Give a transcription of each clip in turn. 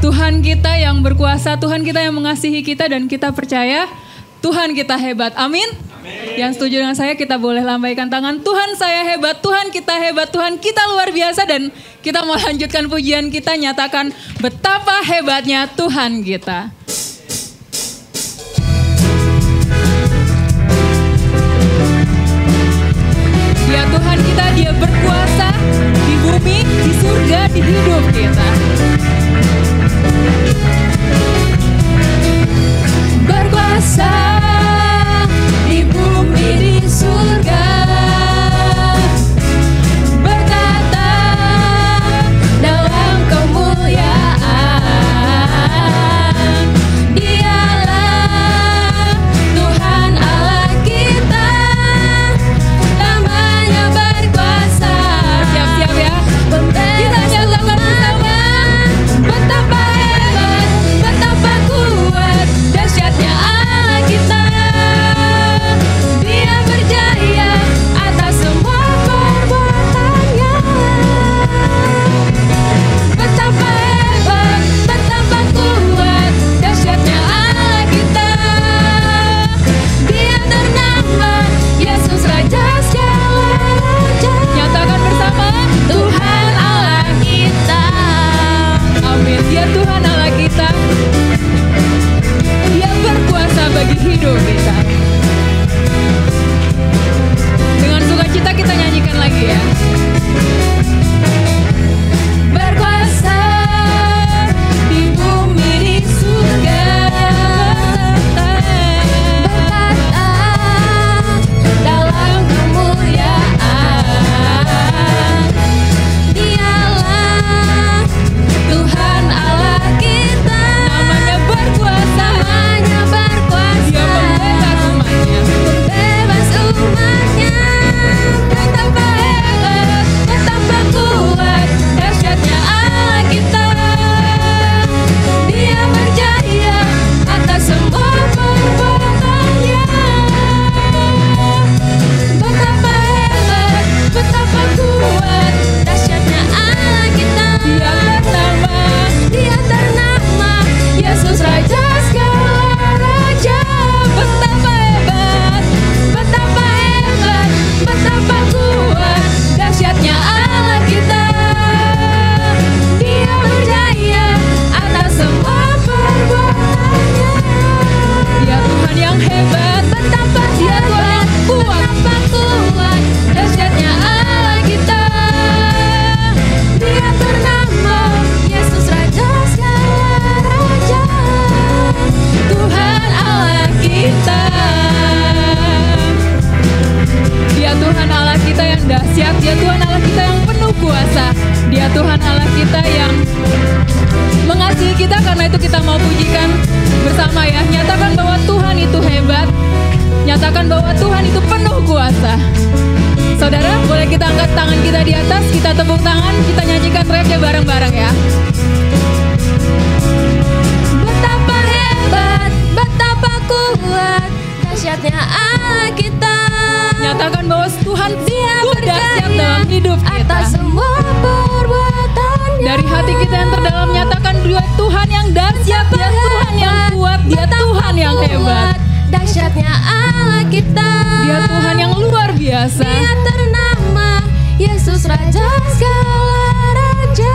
Tuhan kita yang berkuasa, Tuhan kita yang mengasihi kita, dan kita percaya Tuhan kita hebat. Amin. Yang setuju dengan saya, kita boleh lambaikan tangan. Tuhan saya hebat, Tuhan kita hebat, Tuhan kita luar biasa. Dan kita mau lanjutkan pujian kita, nyatakan betapa hebatnya Tuhan kita. Dia Tuhan kita, Dia berkuasa di bumi, di surga, di hidup kita. Berkuasa di bumi, di surga, berkata dalam kemuliaan, Dialah Tuhan Allah kita, namanya berkuasa. Siap-siap ya, kita nyatakan bersama, betapa hebat, betapa kuat, dahsyatnya Allah kita. Dia berjaya atas semua perbuatannya. Betapa hebat, betapa kuat, dahsyatnya Allah kita. Dia ternama Yesus Raja segala raja. Nyatakan bersama, Tuhan Allah kita. Amin. Dia Tuhan Allah kita. Dia berkuasa bagi hidup kita. Dengan sukacita kita nyanyikan lagi ya. Berkuasa di bumi, di surga, berkata dalam kemuliaan, Dialah Tuhan Allah kita, namanya berkuasa, Dia membebas umatnya. Betapa hebat, betapa kuat, dahsyatnya Allah kita. Dia berjaya atas semua perbuatannya. Betapa hebat, betapa kuat, dahsyatnya Allah kita. Dia ternama Yesus Raja segala raja. Betapa hebat, betapa hebat, betapa kuat, dahsyatnya Allah kita. Dia berjaya atas semua perbuatannya. Dia Tuhan yang hebat, betapa Dia Tuhan yang kuat, betapa kuat, dahsyatnya Allah kita. Dia ternama Yesus Raja segala raja. Tuhan Allah kita. Dia Tuhan Allah kita yang dahsyat, Dia Tuhan Allah kita yang penuh kuasa, Dia Tuhan Allah kita yang mengasihi kita. Karena itu kita mau pujikan bersama ya. Nyatakan bahwa Tuhan itu hebat, nyatakan bahwa Tuhan itu penuh kuasa. Saudara, boleh kita angkat tangan kita di atas, kita tepuk tangan, kita nyanyikan refnya bareng-bareng ya. Betapa hebat, betapa kuat, dahsyatnya Allah kita. Nyatakan bahwa Tuhan Dia dahsyat dalam hidup kita. Atas semua perbuatannya. Dari hati kita yang terdalam nyatakan Dia Tuhan yang dahsyat, Dia Tuhan yang kuat, Dia Tuhan yang hebat. Dahsyatnya Allah kita. Dia Tuhan yang luar biasa. Dia ternama Yesus Raja segala raja.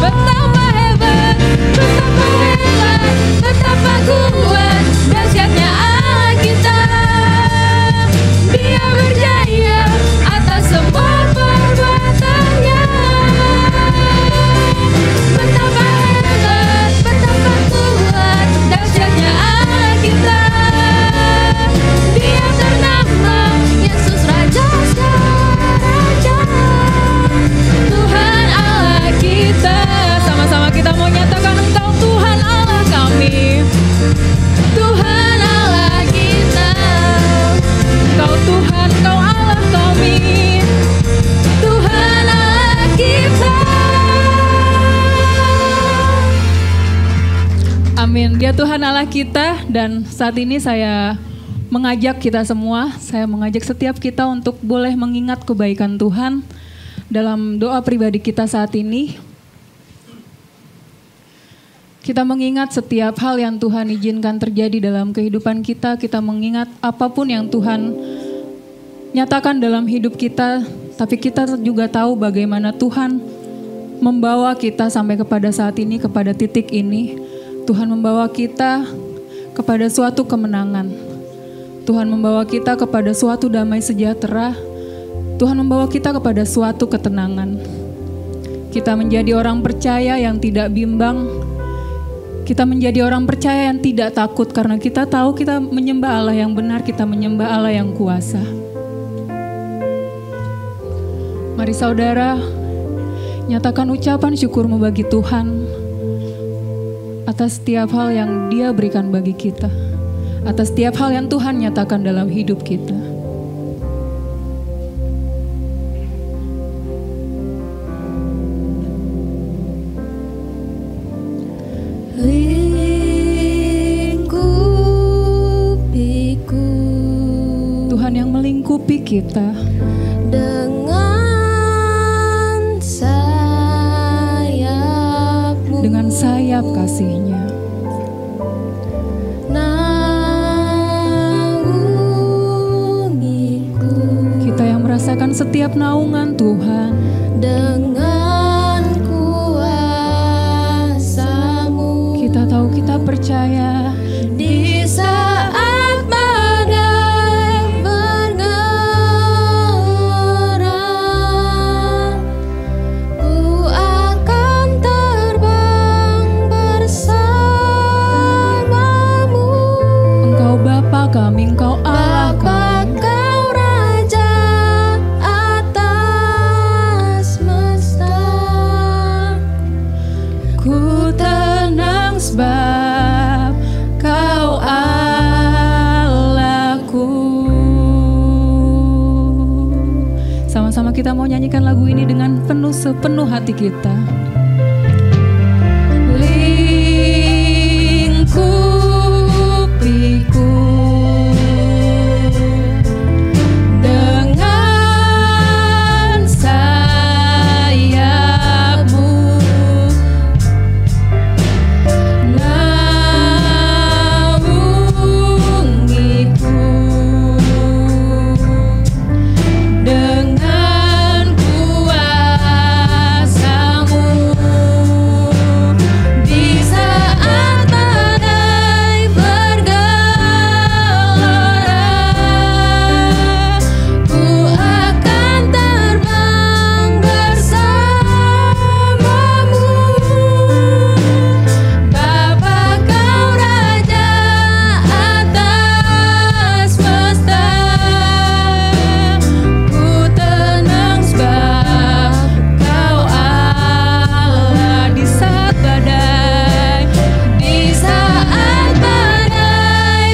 Betapa hebat, betapa hebat, betapa kuat, dahsyatnya Allah kita. Dia berjaya atas semua perbuatannya. Betapa hebat, betapa kuat, dahsyatnya Allah kita. Dia ternama Yesus Raja segala raja. Tuhan Allah kita. Sama-sama kita mau nyatakan Engkau Tuhan Allah kami. Tuhan Allah kita. Kau Tuhan, Kau Allah kami. Tuhan Allah kita. Amin. Dia Tuhan Allah kita. Dan saat ini saya mengajak kita semua, saya mengajak setiap kita untuk boleh mengingat kebaikan Tuhan dalam doa pribadi kita saat ini. Kita mengingat setiap hal yang Tuhan izinkan terjadi dalam kehidupan kita. Kita mengingat apapun yang Tuhan nyatakan dalam hidup kita. Tapi kita juga tahu bagaimana Tuhan membawa kita sampai kepada saat ini, kepada titik ini. Tuhan membawa kita kepada suatu kemenangan. Tuhan membawa kita kepada suatu damai sejahtera. Tuhan membawa kita kepada suatu ketenangan. Kita menjadi orang percaya yang tidak bimbang. Kita menjadi orang percaya yang tidak takut karena kita tahu kita menyembah Allah yang benar, kita menyembah Allah yang kuasa. Mari saudara, nyatakan ucapan syukurmu bagi Tuhan atas setiap hal yang Dia berikan bagi kita, atas setiap hal yang Tuhan nyatakan dalam hidup kita. Tuhan yang melingkupi kita dengan sayap kasih-Nya. Kita yang merasakan setiap naungan Tuhan dengan kuasa-Mu. Kita tahu, kita percaya di saat badai bergerak, ku akan terbang bersama-Mu. Engkau Bapa kami, Engkau Allah kami, Kau Raja atas semesta. Ku tenang sebab Kau Allahku. Sama-sama kita mau nyanyikan lagu ini dengan sepenuh hati kita. Lingkupiku dengan sayap-Mu, naungiku dengan kuasa-Mu. Di saat badai bergelora, ku akan terbang bersama-Mu. Bapa, Kau Raja atas semesta. Ku tenang sebab Kau Allah. Di saat badai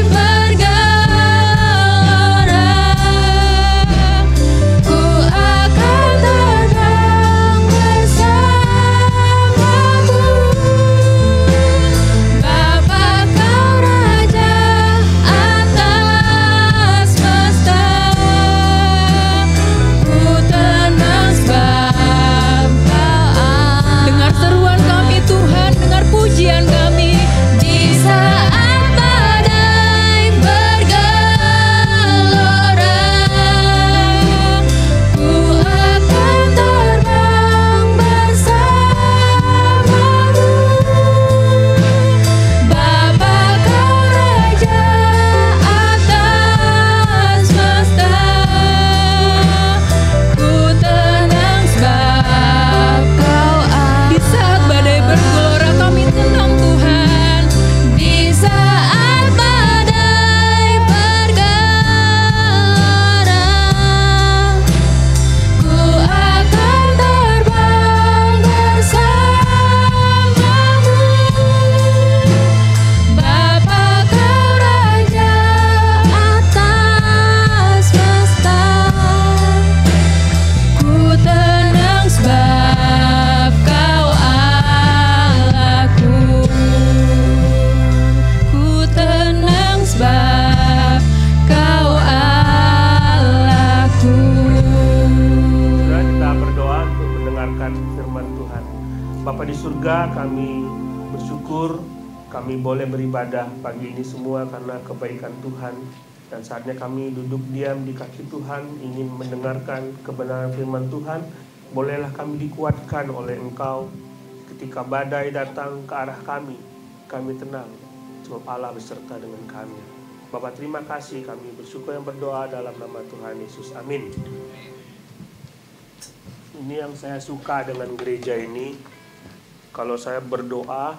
bergelora, ku akan terbang bersama-Mu. Bapa, Kau Raja atas semesta. Ku tenang sebab Kau Allah. Dengar seruan kami Tuhan, dengar pujian kami. Di saat badai bergelora, ku akan terbang bersama-Mu. Bapa, Kau Raja atas semesta. Ku tenang sebab Kau Allah. Di saat badai bergelora kami tenang Tuhan. Di saat badai bergelora, ku akan terbang bersama-Mu. Bapa, Kau Raja atas semesta. Ku tenang sebab Kau Allahku. Ku tenang sebab Kau Allahku. Saudara, kita berdoa untuk mendengarkan firman Tuhan. Bapa di surga, kami bersyukur bersyukur kami boleh beribadah pagi ini semua karena kebaikan Tuhan. Dan saatnya kami duduk diam di kaki Tuhan, ingin mendengarkan kebenaran firman Tuhan. Bolehlah kami dikuatkan oleh Engkau ketika badai datang ke arah kami tenang, sebab Allah beserta dengan kami. Bapak terima kasih, kami bersyukur yang berdoa dalam nama Tuhan Yesus, amin. Ini yang saya suka dengan gereja ini, kalau saya berdoa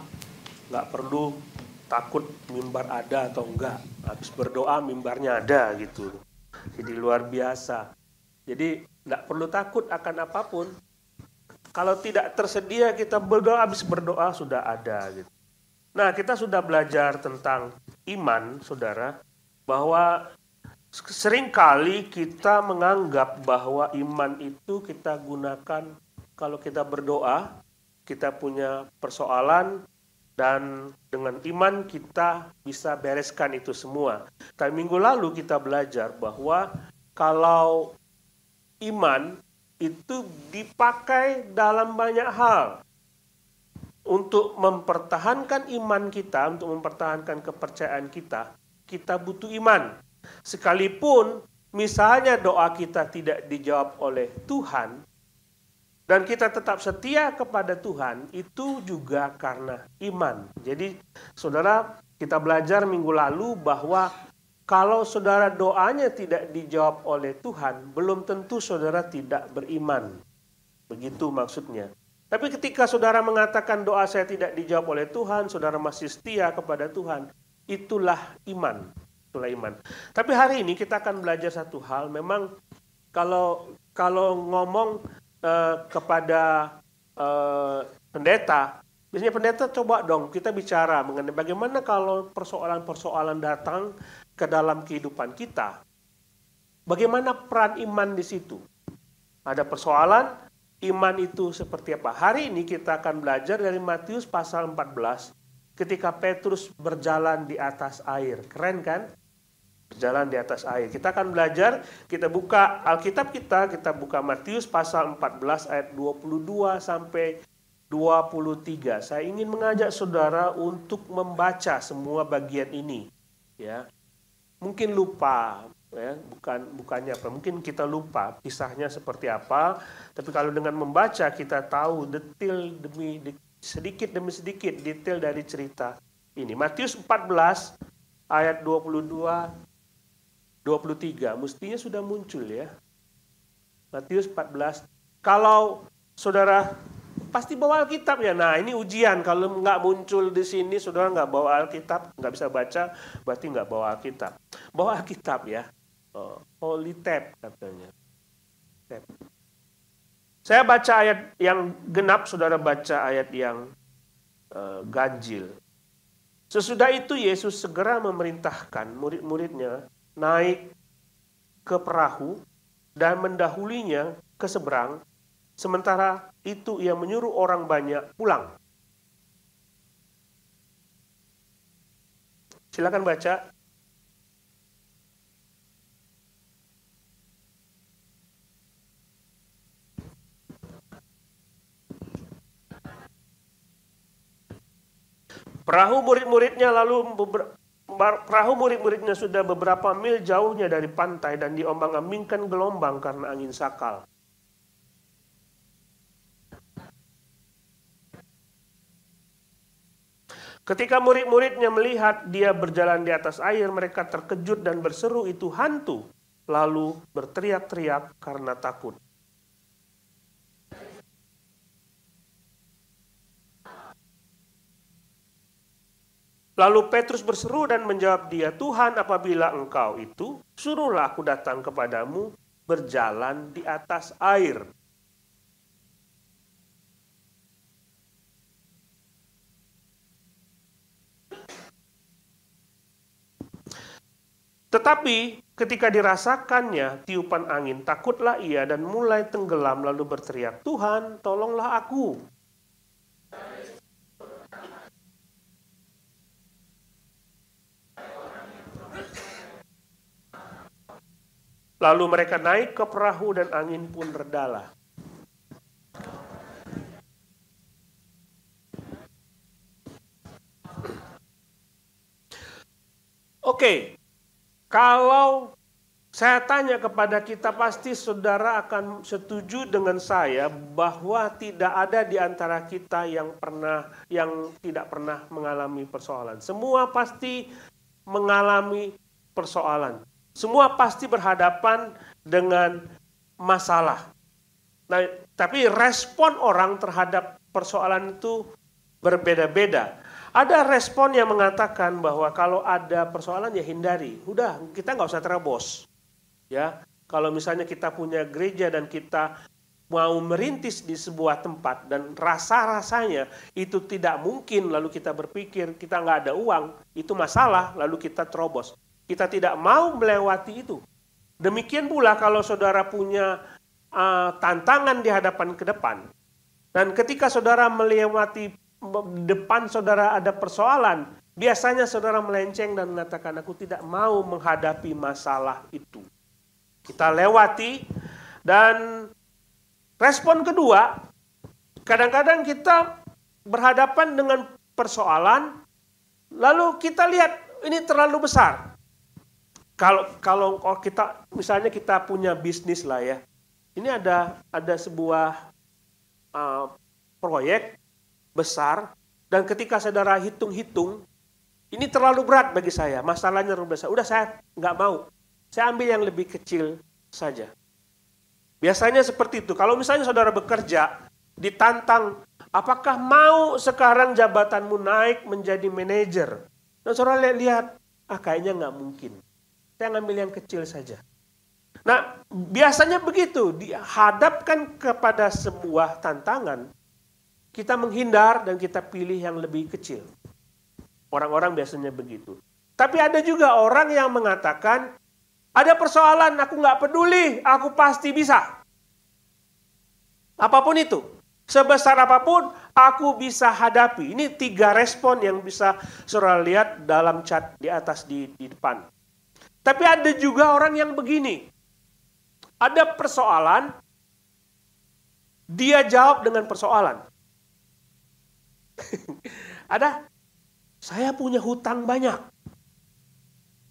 nggak perlu takut mimbar ada atau enggak. Habis berdoa mimbarnya ada gitu. Jadi luar biasa. Jadi enggak perlu takut akan apapun. Kalau tidak tersedia kita berdoa, habis berdoa sudah ada gitu. Nah, kita sudah belajar tentang iman, saudara, bahwa seringkali kita menganggap bahwa iman itu kita gunakan kalau kita berdoa, kita punya persoalan, dan dengan iman kita bisa bereskan itu semua. Tapi minggu lalu kita belajar bahwa kalau iman itu dipakai dalam banyak hal. Untuk mempertahankan iman kita, untuk mempertahankan kepercayaan kita, kita butuh iman. Sekalipun misalnya doa kita tidak dijawab oleh Tuhan, dan kita tetap setia kepada Tuhan, itu juga karena iman. Jadi saudara, kita belajar minggu lalu bahwa kalau saudara doanya tidak dijawab oleh Tuhan, belum tentu saudara tidak beriman. Begitu maksudnya. Tapi ketika saudara mengatakan doa saya tidak dijawab oleh Tuhan, saudara masih setia kepada Tuhan, itulah iman. Itulah iman. Tapi hari ini kita akan belajar satu hal, memang kalau ngomong kepada pendeta, biasanya pendeta coba dong kita bicara mengenai bagaimana kalau persoalan-persoalan datang ke dalam kehidupan kita. Bagaimana peran iman di situ? Ada persoalan, iman itu seperti apa? Hari ini kita akan belajar dari Matius pasal 14 ketika Petrus berjalan di atas air. Keren kan? Berjalan di atas air. Kita akan belajar, kita buka Alkitab kita buka Matius pasal 14 ayat 22 sampai 23. Saya ingin mengajak saudara untuk membaca semua bagian ini. Ya. Mungkin lupa, ya, bukannya apa, mungkin kita lupa kisahnya seperti apa, tapi kalau dengan membaca kita tahu sedikit demi sedikit detail dari cerita ini. Matius 14 ayat 23, mestinya sudah muncul ya. Matius 14. Kalau saudara pasti bawa Alkitab ya. Nah, ini ujian. Kalau nggak muncul di sini, saudara nggak bawa Alkitab, nggak bisa baca, berarti nggak bawa Alkitab. Bawa Alkitab ya. Holy Tab katanya. Tab. Saya baca ayat yang genap, saudara baca ayat yang ganjil. Sesudah itu Yesus segera memerintahkan murid-muridnya naik ke perahu dan mendahulinya ke seberang, sementara itu ia menyuruh orang banyak pulang. Silakan baca. Perahu murid-muridnya sudah beberapa mil jauhnya dari pantai dan diombang-ambingkan gelombang karena angin sakal. Ketika murid-muridnya melihat dia berjalan di atas air, mereka terkejut dan berseru, "Itu hantu!" Lalu berteriak-teriak karena takut. Lalu Petrus berseru dan menjawab dia, "Tuhan, apabila engkau itu, suruhlah aku datang kepadamu berjalan di atas air." Tetapi ketika dirasakannya tiupan angin, takutlah ia dan mulai tenggelam lalu berteriak, "Tuhan, tolonglah aku." Lalu mereka naik ke perahu dan angin pun redalah. Oke, kalau saya tanya kepada kita, pasti saudara akan setuju dengan saya bahwa tidak ada di antara kita yang tidak pernah mengalami persoalan. Semua pasti mengalami persoalan. Semua pasti berhadapan dengan masalah. Nah, tapi respon orang terhadap persoalan itu berbeda-beda. Ada respon yang mengatakan bahwa kalau ada persoalan ya hindari. Udah, kita nggak usah terobos. Ya, kalau misalnya kita punya gereja dan kita mau merintis di sebuah tempat dan rasa-rasanya itu tidak mungkin, lalu kita berpikir kita nggak ada uang, itu masalah, lalu kita terobos. Kita tidak mau melewati itu. Demikian pula kalau saudara punya tantangan di hadapan ke depan, dan ketika saudara melewati depan saudara ada persoalan, biasanya saudara melenceng dan mengatakan, aku tidak mau menghadapi masalah itu. Kita lewati, dan respon kedua, kadang-kadang kita berhadapan dengan persoalan, lalu kita lihat ini terlalu besar. Kalau kita, misalnya kita punya bisnis lah ya, ini ada sebuah proyek besar, dan ketika saudara hitung-hitung, ini terlalu berat bagi saya, masalahnya terlalu besar. Udah, saya nggak mau, saya ambil yang lebih kecil saja. Biasanya seperti itu. Kalau misalnya saudara bekerja, ditantang, apakah mau sekarang jabatanmu naik menjadi manajer? Dan saudara lihat, kayaknya nggak mungkin. Saya ngambil yang kecil saja. Nah, biasanya begitu, dihadapkan kepada sebuah tantangan, kita menghindar dan kita pilih yang lebih kecil. Orang-orang biasanya begitu. Tapi ada juga orang yang mengatakan, ada persoalan, aku nggak peduli, aku pasti bisa. Apapun itu, sebesar apapun, aku bisa hadapi. Ini 3 respon yang bisa saudara lihat dalam chat di atas di depan. Tapi ada juga orang yang begini. Ada persoalan, dia jawab dengan persoalan. Ada, saya punya hutang banyak,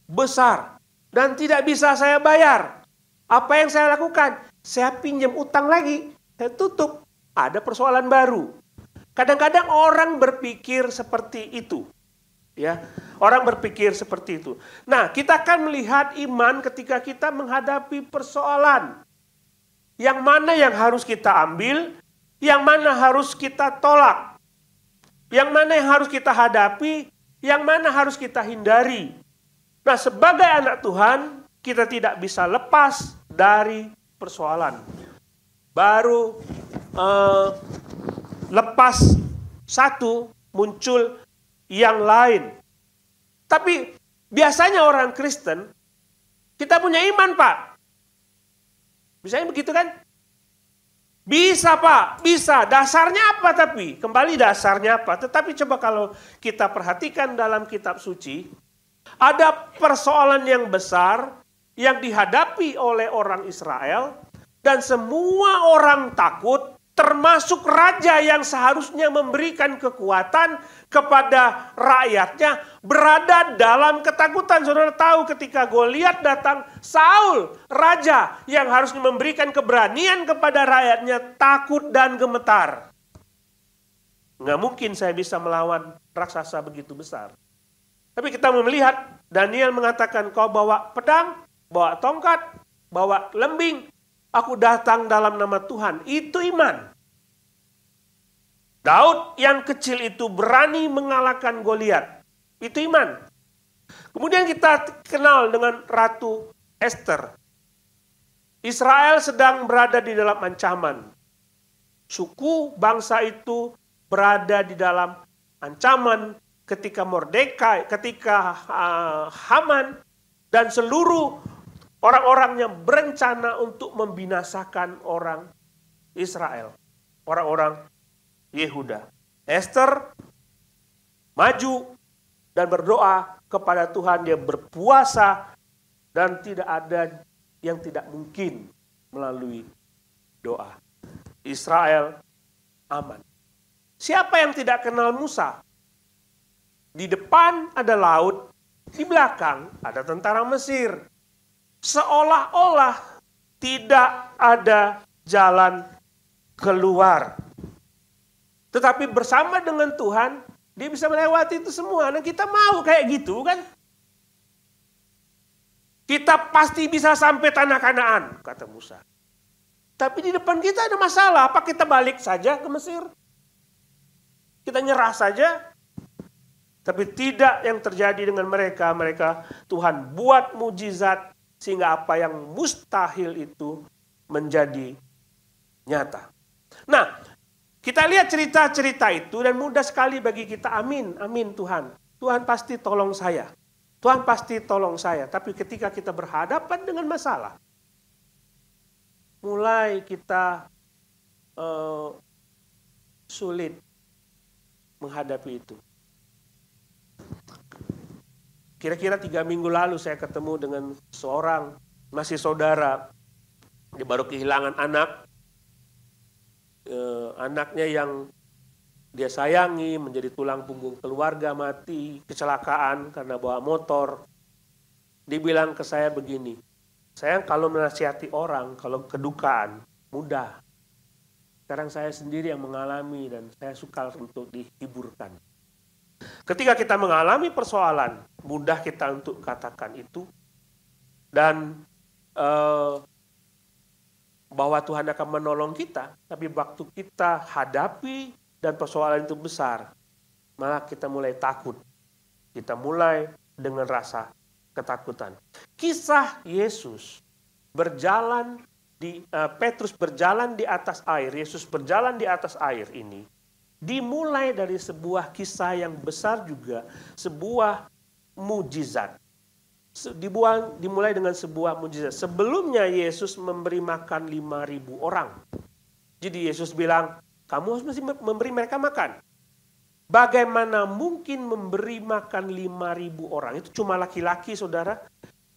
besar, dan tidak bisa saya bayar. Apa yang saya lakukan? Saya pinjam utang lagi, saya tutup. Ada persoalan baru. Kadang-kadang orang berpikir seperti itu. Ya, orang berpikir seperti itu. Nah, kita akan melihat iman ketika kita menghadapi persoalan. Yang mana yang harus kita ambil, yang mana harus kita tolak. Yang mana yang harus kita hadapi, yang mana harus kita hindari. Nah, sebagai anak Tuhan, kita tidak bisa lepas dari persoalan. Baru lepas satu, muncul yang lain. Tapi biasanya orang Kristen, kita punya iman, Pak. Biasanya begitu kan? Bisa, Pak, bisa. Dasarnya apa tapi? Kembali dasarnya apa? Tetapi coba kalau kita perhatikan dalam kitab suci, ada persoalan yang besar yang dihadapi oleh orang Israel, dan semua orang takut, termasuk raja yang seharusnya memberikan kekuatan kepada rakyatnya, berada dalam ketakutan. Saudara tahu ketika Goliat datang, Saul, raja yang harusnya memberikan keberanian kepada rakyatnya, takut dan gemetar. Nggak mungkin saya bisa melawan raksasa begitu besar. Tapi kita melihat Daniel mengatakan, kau bawa pedang, bawa tongkat, bawa lembing, aku datang dalam nama Tuhan. Itu iman. Daud yang kecil itu berani mengalahkan Goliat. Itu iman. Kemudian kita kenal dengan Ratu Esther. Israel sedang berada di dalam ancaman. Suku bangsa itu berada di dalam ancaman ketika Mordekai, ketika Haman, dan seluruh orang-orangnya berencana untuk membinasakan orang Israel. Orang-orang Yehuda. Esther maju dan berdoa kepada Tuhan. Dia berpuasa dan tidak ada yang tidak mungkin melalui doa. Israel aman. Siapa yang tidak kenal Musa? Di depan ada laut, Di belakang ada tentara Mesir. Seolah-olah tidak ada jalan keluar. Tetapi bersama dengan Tuhan, dia bisa melewati itu semua. Dan kita mau kayak gitu kan? Kita pasti bisa sampai tanah Kanaan, kata Musa. Tapi di depan kita ada masalah. Apa kita balik saja ke Mesir? Kita nyerah saja? Tapi tidak yang terjadi dengan mereka. Tuhan buat mujizat sehingga apa yang mustahil itu menjadi nyata. Nah, kita lihat cerita-cerita itu dan mudah sekali bagi kita. Amin, amin Tuhan. Tuhan pasti tolong saya. Tuhan pasti tolong saya. Tapi ketika kita berhadapan dengan masalah, mulai kita sulit menghadapi itu. Kira-kira 3 minggu lalu saya ketemu dengan seorang masih saudara. Dia baru kehilangan anak. Anaknya yang dia sayangi menjadi tulang punggung keluarga mati, kecelakaan karena bawa motor. Dia bilang ke saya begini, sayang kalau menasihati orang, kalau kedukaan, mudah. Sekarang saya sendiri yang mengalami dan saya suka untuk dihiburkan. Ketika kita mengalami persoalan, mudah kita untuk katakan itu. Dan bahwa Tuhan akan menolong kita. Tapi waktu kita hadapi dan persoalan itu besar, malah kita mulai takut. Kita mulai dengan rasa ketakutan. Kisah Yesus berjalan Petrus berjalan di atas air, Yesus berjalan di atas air ini, dimulai dari sebuah kisah yang besar juga, sebuah mujizat. Dimulai dengan sebuah mujizat. Sebelumnya Yesus memberi makan 5.000 orang. Jadi Yesus bilang, kamu harus mesti memberi mereka makan. Bagaimana mungkin memberi makan 5.000 orang? Itu cuma laki-laki, saudara.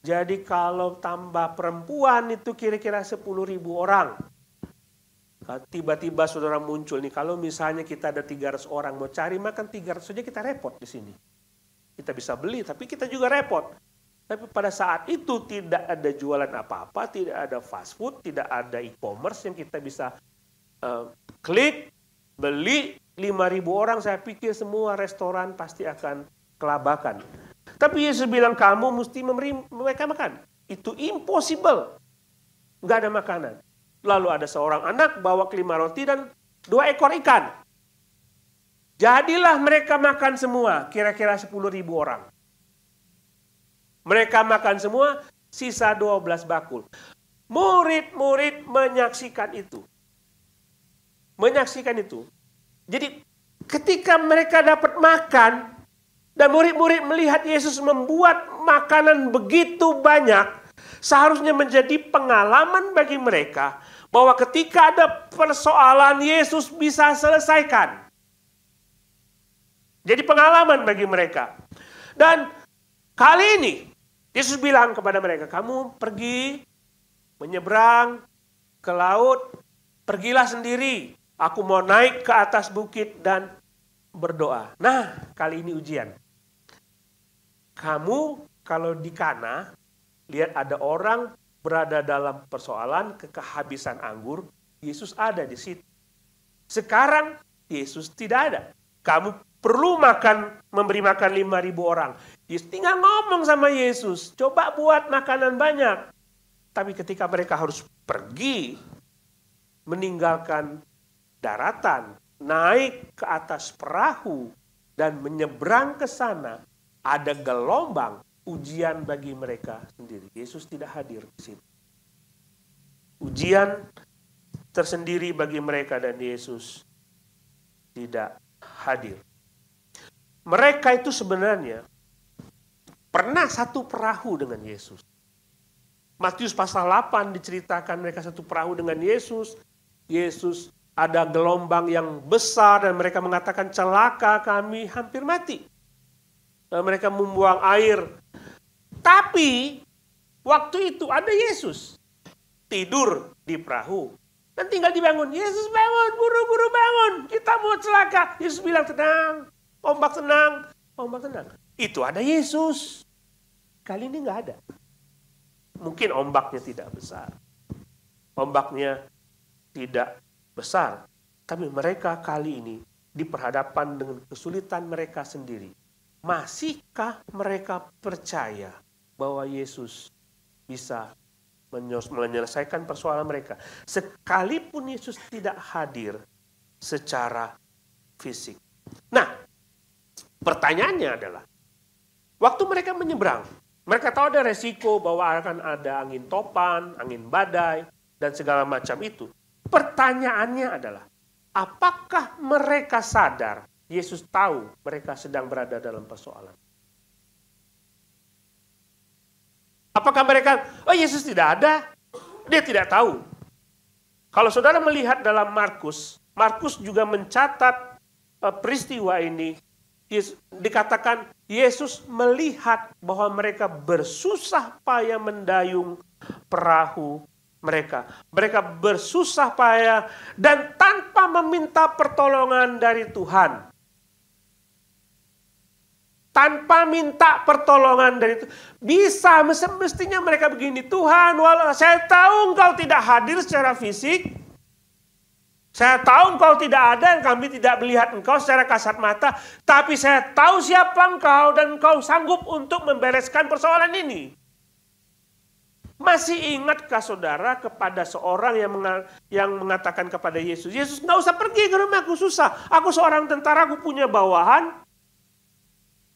Jadi kalau tambah perempuan itu kira-kira 10.000 orang. Tiba-tiba saudara muncul nih, kalau misalnya kita ada 300 orang, mau cari makan 300 saja kita repot di sini. Kita bisa beli, tapi kita juga repot. Tapi pada saat itu tidak ada jualan apa-apa, tidak ada fast food, tidak ada e-commerce yang kita bisa klik, beli 5.000 orang. Saya pikir semua restoran pasti akan kelabakan. Tapi Yesus bilang kamu mesti memberi mereka makan. Itu impossible. Nggak ada makanan. Lalu ada seorang anak bawa 5 roti dan 2 ekor ikan. Jadilah mereka makan semua, kira-kira 10.000 orang. Mereka makan semua, sisa 12 bakul. Murid-murid menyaksikan itu. Menyaksikan itu. Jadi ketika mereka dapat makan, dan murid-murid melihat Yesus membuat makanan begitu banyak, seharusnya menjadi pengalaman bagi mereka bahwa ketika ada persoalan Yesus bisa selesaikan. Jadi pengalaman bagi mereka. Dan kali ini Yesus bilang kepada mereka, kamu pergi menyeberang ke laut, pergilah sendiri. Aku mau naik ke atas bukit dan berdoa. Nah, kali ini ujian. Kamu kalau di Kana, lihat ada orang berada dalam persoalan kehabisan anggur, Yesus ada di situ. Sekarang Yesus tidak ada. Kamu perlu memberi makan 5.000 orang. Yesus tinggal ngomong sama Yesus, coba buat makanan banyak. Tapi ketika mereka harus pergi, meninggalkan daratan, naik ke atas perahu, dan menyeberang ke sana, ada gelombang ujian bagi mereka sendiri. Yesus tidak hadir di situ. Ujian tersendiri bagi mereka dan Yesus tidak hadir. Mereka itu sebenarnya pernah satu perahu dengan Yesus. Matius pasal 8 diceritakan mereka satu perahu dengan Yesus. Yesus ada gelombang yang besar dan mereka mengatakan celaka kami hampir mati. Dan mereka membuang air. Tapi waktu itu ada Yesus tidur di perahu dan tinggal dibangun. Yesus bangun, buru-buru bangun. Kita mau celaka. Yesus bilang tenang, ombak tenang, ombak tenang. Itu ada Yesus. Kali ini nggak ada. Mungkin ombaknya tidak besar. Ombaknya tidak besar. Tapi mereka kali ini diperhadapkan dengan kesulitan mereka sendiri. Masihkah mereka percaya bahwa Yesus bisa menyelesaikan persoalan mereka? Sekalipun Yesus tidak hadir secara fisik. Nah, pertanyaannya adalah, waktu mereka menyeberang, mereka tahu ada resiko bahwa akan ada angin topan, angin badai, dan segala macam itu. Pertanyaannya adalah, apakah mereka sadar Yesus tahu mereka sedang berada dalam persoalan? Apakah mereka, oh Yesus tidak ada, dia tidak tahu. Kalau saudara melihat dalam Markus juga mencatat peristiwa ini, dikatakan Yesus melihat bahwa mereka bersusah payah mendayung perahu mereka. Mereka bersusah payah dan tanpa meminta pertolongan dari Tuhan. Tanpa minta pertolongan dari Tuhan. Bisa, mestinya mereka begini, Tuhan, walau saya tahu Engkau tidak hadir secara fisik, saya tahu Engkau tidak ada dan kami tidak melihat Engkau secara kasat mata, tapi saya tahu siapa Engkau dan Engkau sanggup untuk membereskan persoalan ini. Masih ingatkah saudara kepada seorang yang mengatakan kepada Yesus, Yesus nggak usah pergi ke rumahku, susah. Aku seorang tentara, aku punya bawahan.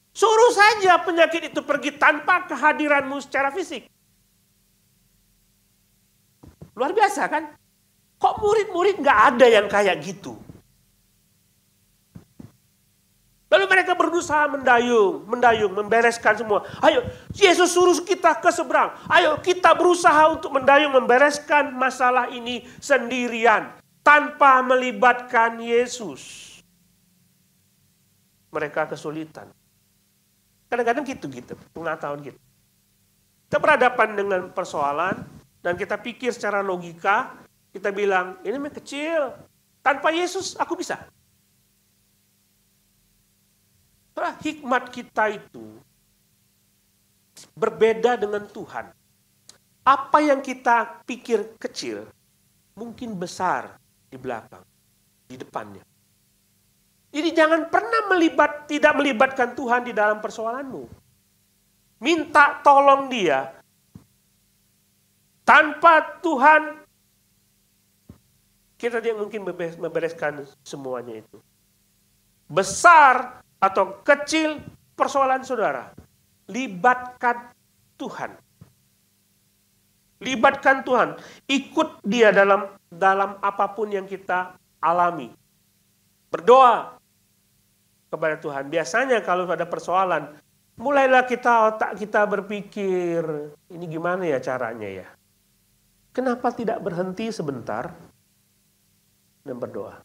Suruh saja penyakit itu pergi tanpa kehadiranmu secara fisik. Luar biasa kan? Kok murid-murid nggak ada yang kayak gitu? Lalu mereka berusaha mendayung, membereskan semua. Ayo, Yesus suruh kita ke seberang. Ayo, kita berusaha untuk mendayung, membereskan masalah ini sendirian. Tanpa melibatkan Yesus. Mereka kesulitan. Kadang-kadang gitu, pengetahuan gitu. Kita berhadapan dengan persoalan, dan kita pikir secara logika, kita bilang, ini mah kecil. Tanpa Yesus, aku bisa. Hikmat kita itu berbeda dengan Tuhan. Apa yang kita pikir kecil, mungkin besar di belakang, di depannya. Jadi jangan pernah tidak melibatkan Tuhan di dalam persoalanmu. Minta tolong Dia. Tanpa Tuhan, kita tidak mungkin membereskan semuanya itu. Besar atau kecil persoalan saudara, libatkan Tuhan. Libatkan Tuhan. Ikut Dia dalam apapun yang kita alami. Berdoa kepada Tuhan. Biasanya kalau ada persoalan, mulailah otak kita berpikir, ini gimana ya caranya ya? Kenapa tidak berhenti sebentar dan berdoa?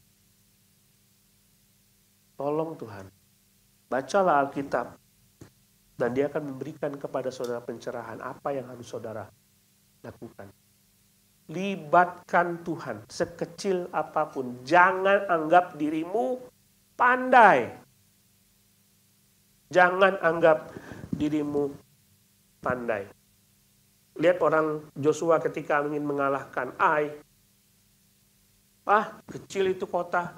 Tolong Tuhan, bacalah Alkitab, dan Dia akan memberikan kepada saudara pencerahan apa yang harus saudara lakukan. Libatkan Tuhan sekecil apapun. Jangan anggap dirimu pandai. Jangan anggap dirimu pandai. Lihat orang Joshua ketika ingin mengalahkan Ai. Kecil itu kota.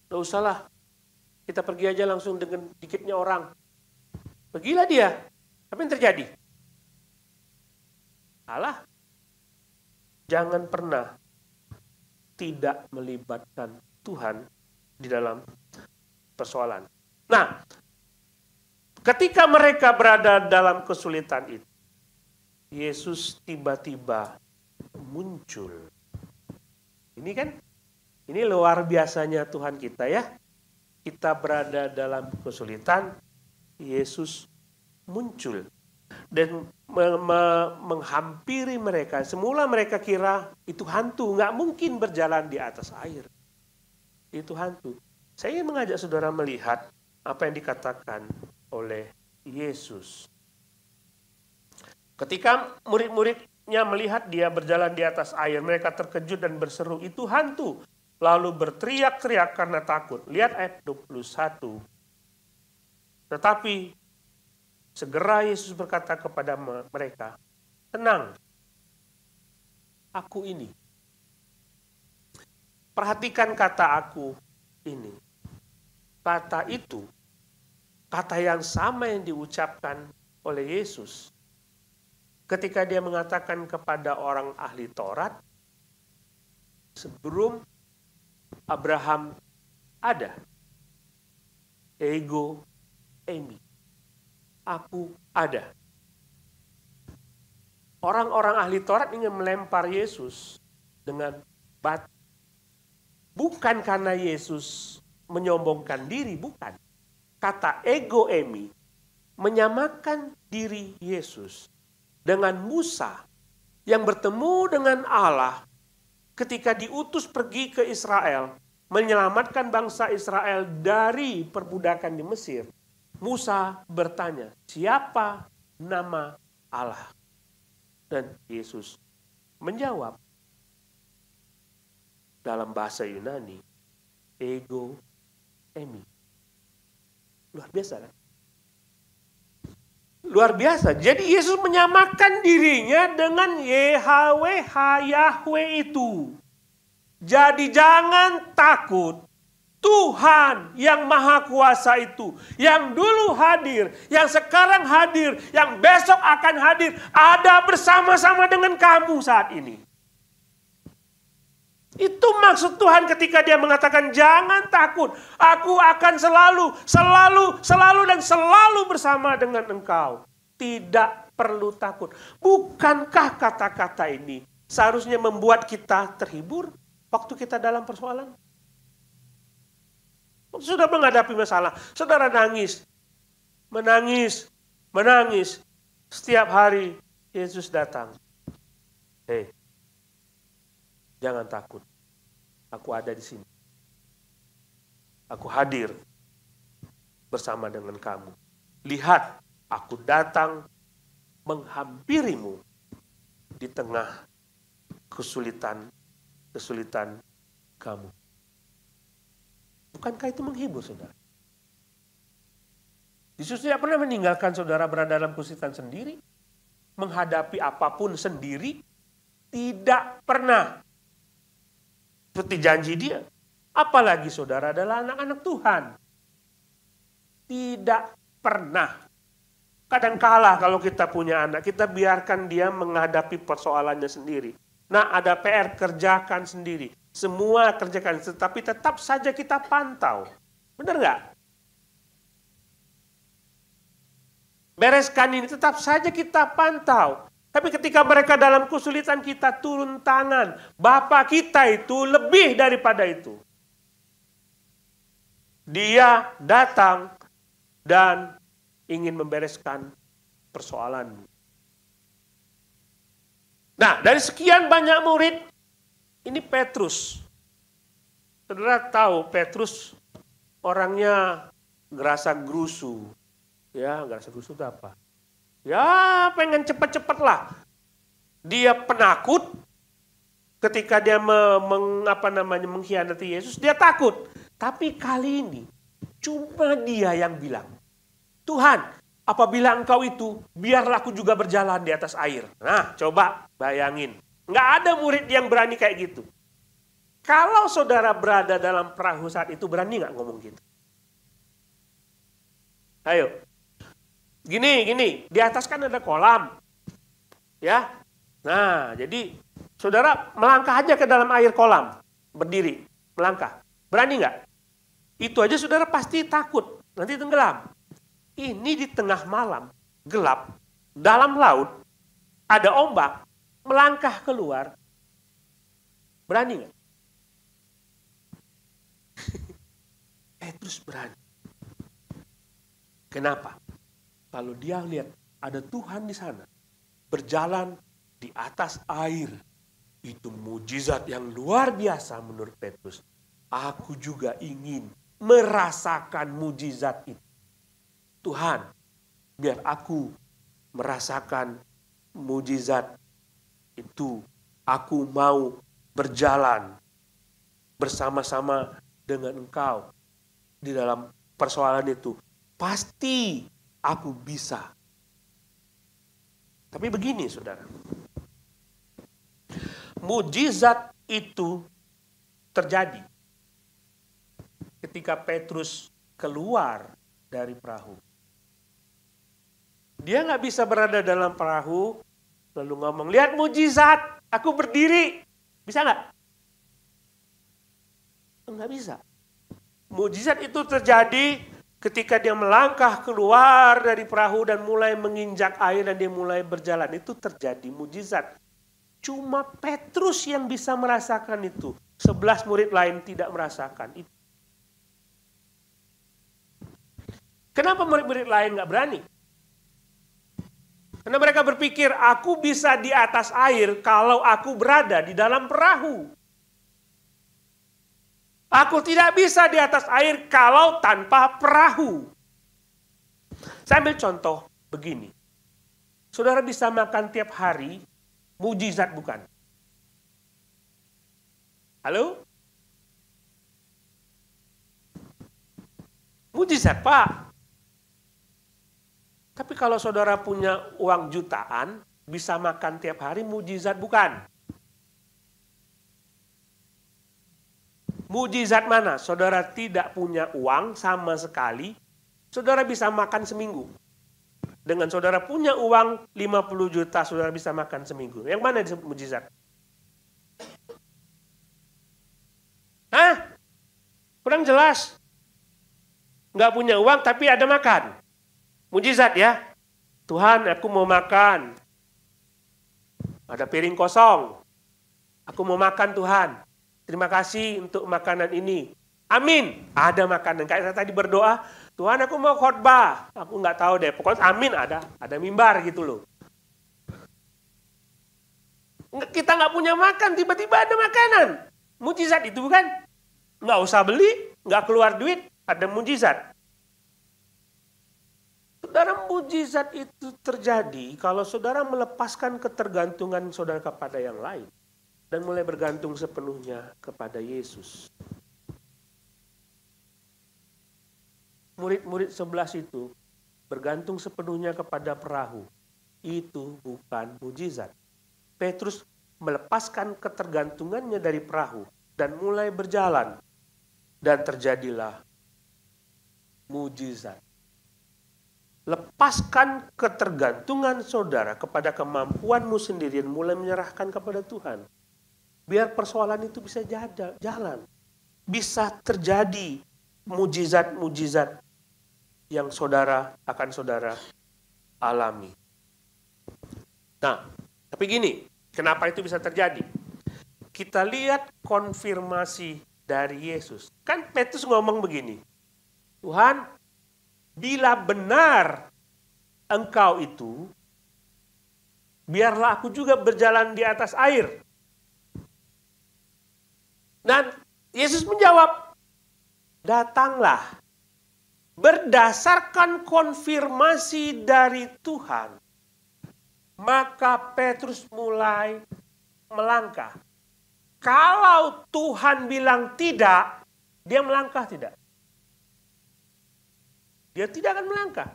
Nggak usahlah. Kita pergi aja langsung dengan dikitnya orang. Pergilah dia. Apa yang terjadi? Alah. Jangan pernah tidak melibatkan Tuhan di dalam persoalan. Nah, ketika mereka berada dalam kesulitan itu, Yesus tiba-tiba muncul. Ini luar biasanya Tuhan kita ya. Kita berada dalam kesulitan, Yesus muncul. Dan menghampiri mereka. Semula mereka kira itu hantu, nggak mungkin berjalan di atas air. Itu hantu. Saya ingin mengajak saudara melihat apa yang dikatakan oleh Yesus. Ketika murid-muridnya melihat Dia berjalan di atas air, mereka terkejut dan berseru, itu hantu. Lalu berteriak-teriak karena takut. Lihat ayat 21. Tetapi Segera Yesus berkata kepada mereka, tenang, aku ini. Perhatikan kata aku ini. Kata itu, kata yang sama yang diucapkan oleh Yesus ketika dia mengatakan kepada orang ahli Taurat, sebelum Abraham ada, ego eimi, aku ada. Orang-orang ahli Taurat ingin melempar Yesus dengan batu. Bukan karena Yesus menyombongkan diri, bukan. Kata ego eimi menyamakan diri Yesus dengan Musa yang bertemu dengan Allah ketika diutus pergi ke Israel, menyelamatkan bangsa Israel dari perbudakan di Mesir. Musa bertanya, siapa nama Allah? Dan Yesus menjawab dalam bahasa Yunani, ego eimi. Luar biasa kan? Luar biasa. Jadi Yesus menyamakan dirinya dengan Yahweh itu. Jadi jangan takut. Tuhan yang Maha Kuasa itu, yang dulu hadir, yang sekarang hadir, yang besok akan hadir, ada bersama-sama dengan kamu saat ini. Itu maksud Tuhan ketika dia mengatakan jangan takut. Aku akan selalu dan selalu bersama dengan engkau. Tidak perlu takut. Bukankah kata-kata ini seharusnya membuat kita terhibur waktu kita dalam persoalan? Sudah menghadapi masalah, saudara menangis. Setiap hari Yesus datang. Hei, jangan takut. Aku ada di sini. Aku hadir bersama dengan kamu. Lihat, aku datang menghampirimu di tengah kesulitan kamu. Bukankah itu menghibur, saudara? Yesus tidak pernah meninggalkan saudara berada dalam kesulitan sendiri. Menghadapi apapun sendiri. Tidak pernah. Seperti janji dia. Apalagi saudara adalah anak-anak Tuhan. Tidak pernah. Kadangkala kalau kita punya anak, kita biarkan dia menghadapi persoalannya sendiri. Nah, ada PR, kerjakan sendiri. Semua kerjakan, tetapi tetap saja kita pantau. Benar nggak? Bereskan ini, tetap saja kita pantau. Tapi ketika mereka dalam kesulitan, kita turun tangan. Bapa kita itu lebih daripada itu. Dia datang dan ingin membereskan persoalanmu. Nah, dari sekian banyak murid, ini Petrus. Saudara tahu Petrus orangnya gerasa gerusu. Ya, gerasa gerusu itu apa? Ya, pengen cepet-cepet lah. Dia penakut. Ketika dia mengkhianati Yesus, dia takut. Tapi kali ini cuma dia yang bilang, Tuhan, apabila engkau itu, biarlah aku juga berjalan di atas air. Nah, coba bayangin. Nggak ada murid yang berani kayak gitu. Kalau saudara berada dalam perahu saat itu, berani nggak ngomong gitu? Ayo. Gini. Di atas kan ada kolam. Ya. Nah, jadi saudara melangkah aja ke dalam air kolam. Berdiri. Melangkah. Berani nggak? Itu aja saudara pasti takut. Nanti tenggelam. Ini di tengah malam. Gelap. Dalam laut. Ada ombak. Melangkah keluar. Berani nggak? Petrus berani. Kenapa? Kalau dia lihat ada Tuhan di sana, berjalan di atas air, itu mujizat yang luar biasa menurut Petrus. Aku juga ingin merasakan mujizat itu. Tuhan, biar aku merasakan mujizat itu. Aku mau berjalan bersama-sama dengan engkau di dalam persoalan itu. Pasti aku bisa Tapi begini saudara, mujizat itu terjadi ketika Petrus keluar dari perahu. Dia nggak bisa berada dalam perahu lalu ngomong, lihat mujizat, aku berdiri. Bisa nggak? Nggak bisa. Mujizat itu terjadi ketika dia melangkah keluar dari perahu dan mulai menginjak air dan dia mulai berjalan. Itu terjadi mujizat. Cuma Petrus yang bisa merasakan itu. 11 murid lain tidak merasakan itu. Kenapa murid-murid lain nggak berani? Karena mereka berpikir, aku bisa di atas air kalau aku berada di dalam perahu. Aku tidak bisa di atas air kalau tanpa perahu. Saya ambil contoh begini. Saudara bisa makan tiap hari, mujizat bukan? Halo? Mujizat, Pak. Tapi kalau saudara punya uang jutaan, bisa makan tiap hari, mujizat bukan? Mujizat mana? Saudara tidak punya uang sama sekali, saudara bisa makan seminggu. Dengan saudara punya uang 50 juta, saudara bisa makan seminggu. Yang mana disebut mujizat? Hah? Kurang jelas. Nggak punya uang tapi ada makan. Mujizat ya. Tuhan, aku mau makan. Ada piring kosong. Aku mau makan Tuhan. Terima kasih untuk makanan ini. Amin. Ada makanan. Kayak saya tadi berdoa, Tuhan aku mau khotbah. Aku nggak tahu deh. Pokoknya amin ada. Ada mimbar gitu loh. Kita nggak punya makan, tiba-tiba ada makanan. Mujizat itu bukan? Nggak usah beli, nggak keluar duit, ada mujizat. Saudara, mujizat itu terjadi kalau saudara melepaskan ketergantungan saudara kepada yang lain dan mulai bergantung sepenuhnya kepada Yesus. Murid-murid 11 itu bergantung sepenuhnya kepada perahu. Itu bukan mujizat. Petrus melepaskan ketergantungannya dari perahu dan mulai berjalan. Dan terjadilah mujizat. Lepaskan ketergantungan saudara kepada kemampuanmu sendiri dan mulai menyerahkan kepada Tuhan. Biar persoalan itu bisa jalan. Bisa terjadi mujizat-mujizat yang akan saudara alami. Nah, tapi gini, kenapa itu bisa terjadi? Kita lihat konfirmasi dari Yesus. Kan Petrus ngomong begini, Tuhan, bila benar engkau itu, biarlah aku juga berjalan di atas air. Dan Yesus menjawab, datanglah. Berdasarkan konfirmasi dari Tuhan, maka Petrus mulai melangkah. Kalau Tuhan bilang tidak, dia melangkah tidak? Dia tidak akan melangkah.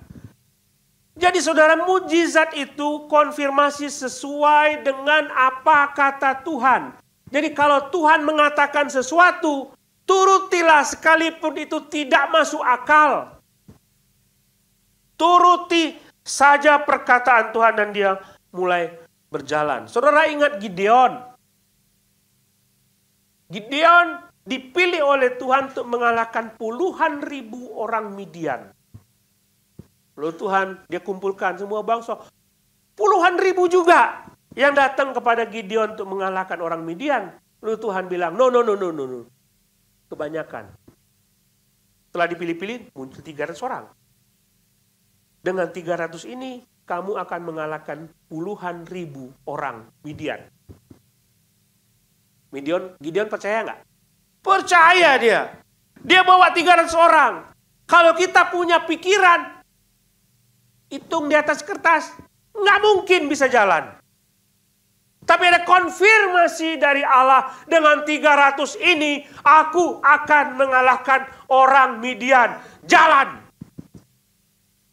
Jadi saudara, mujizat itu konfirmasi sesuai dengan apa kata Tuhan. Jadi kalau Tuhan mengatakan sesuatu, turutilah sekalipun itu tidak masuk akal. Turuti saja perkataan Tuhan dan dia mulai berjalan. Saudara ingat Gideon. Gideon dipilih oleh Tuhan untuk mengalahkan puluhan ribu orang Midian. Lalu Tuhan, dia kumpulkan semua bangsa. Puluhan ribu juga yang datang kepada Gideon untuk mengalahkan orang Midian. Lalu Tuhan bilang, no. Kebanyakan. Setelah dipilih-pilih, muncul 300 orang. Dengan 300 ini, kamu akan mengalahkan puluhan ribu orang Midian. Gideon percaya nggak? Percaya dia. Dia bawa 300 orang. Kalau kita punya pikiran, hitung di atas kertas, nggak mungkin bisa jalan. Tapi ada konfirmasi dari Allah, dengan 300 ini, aku akan mengalahkan orang Midian. Jalan.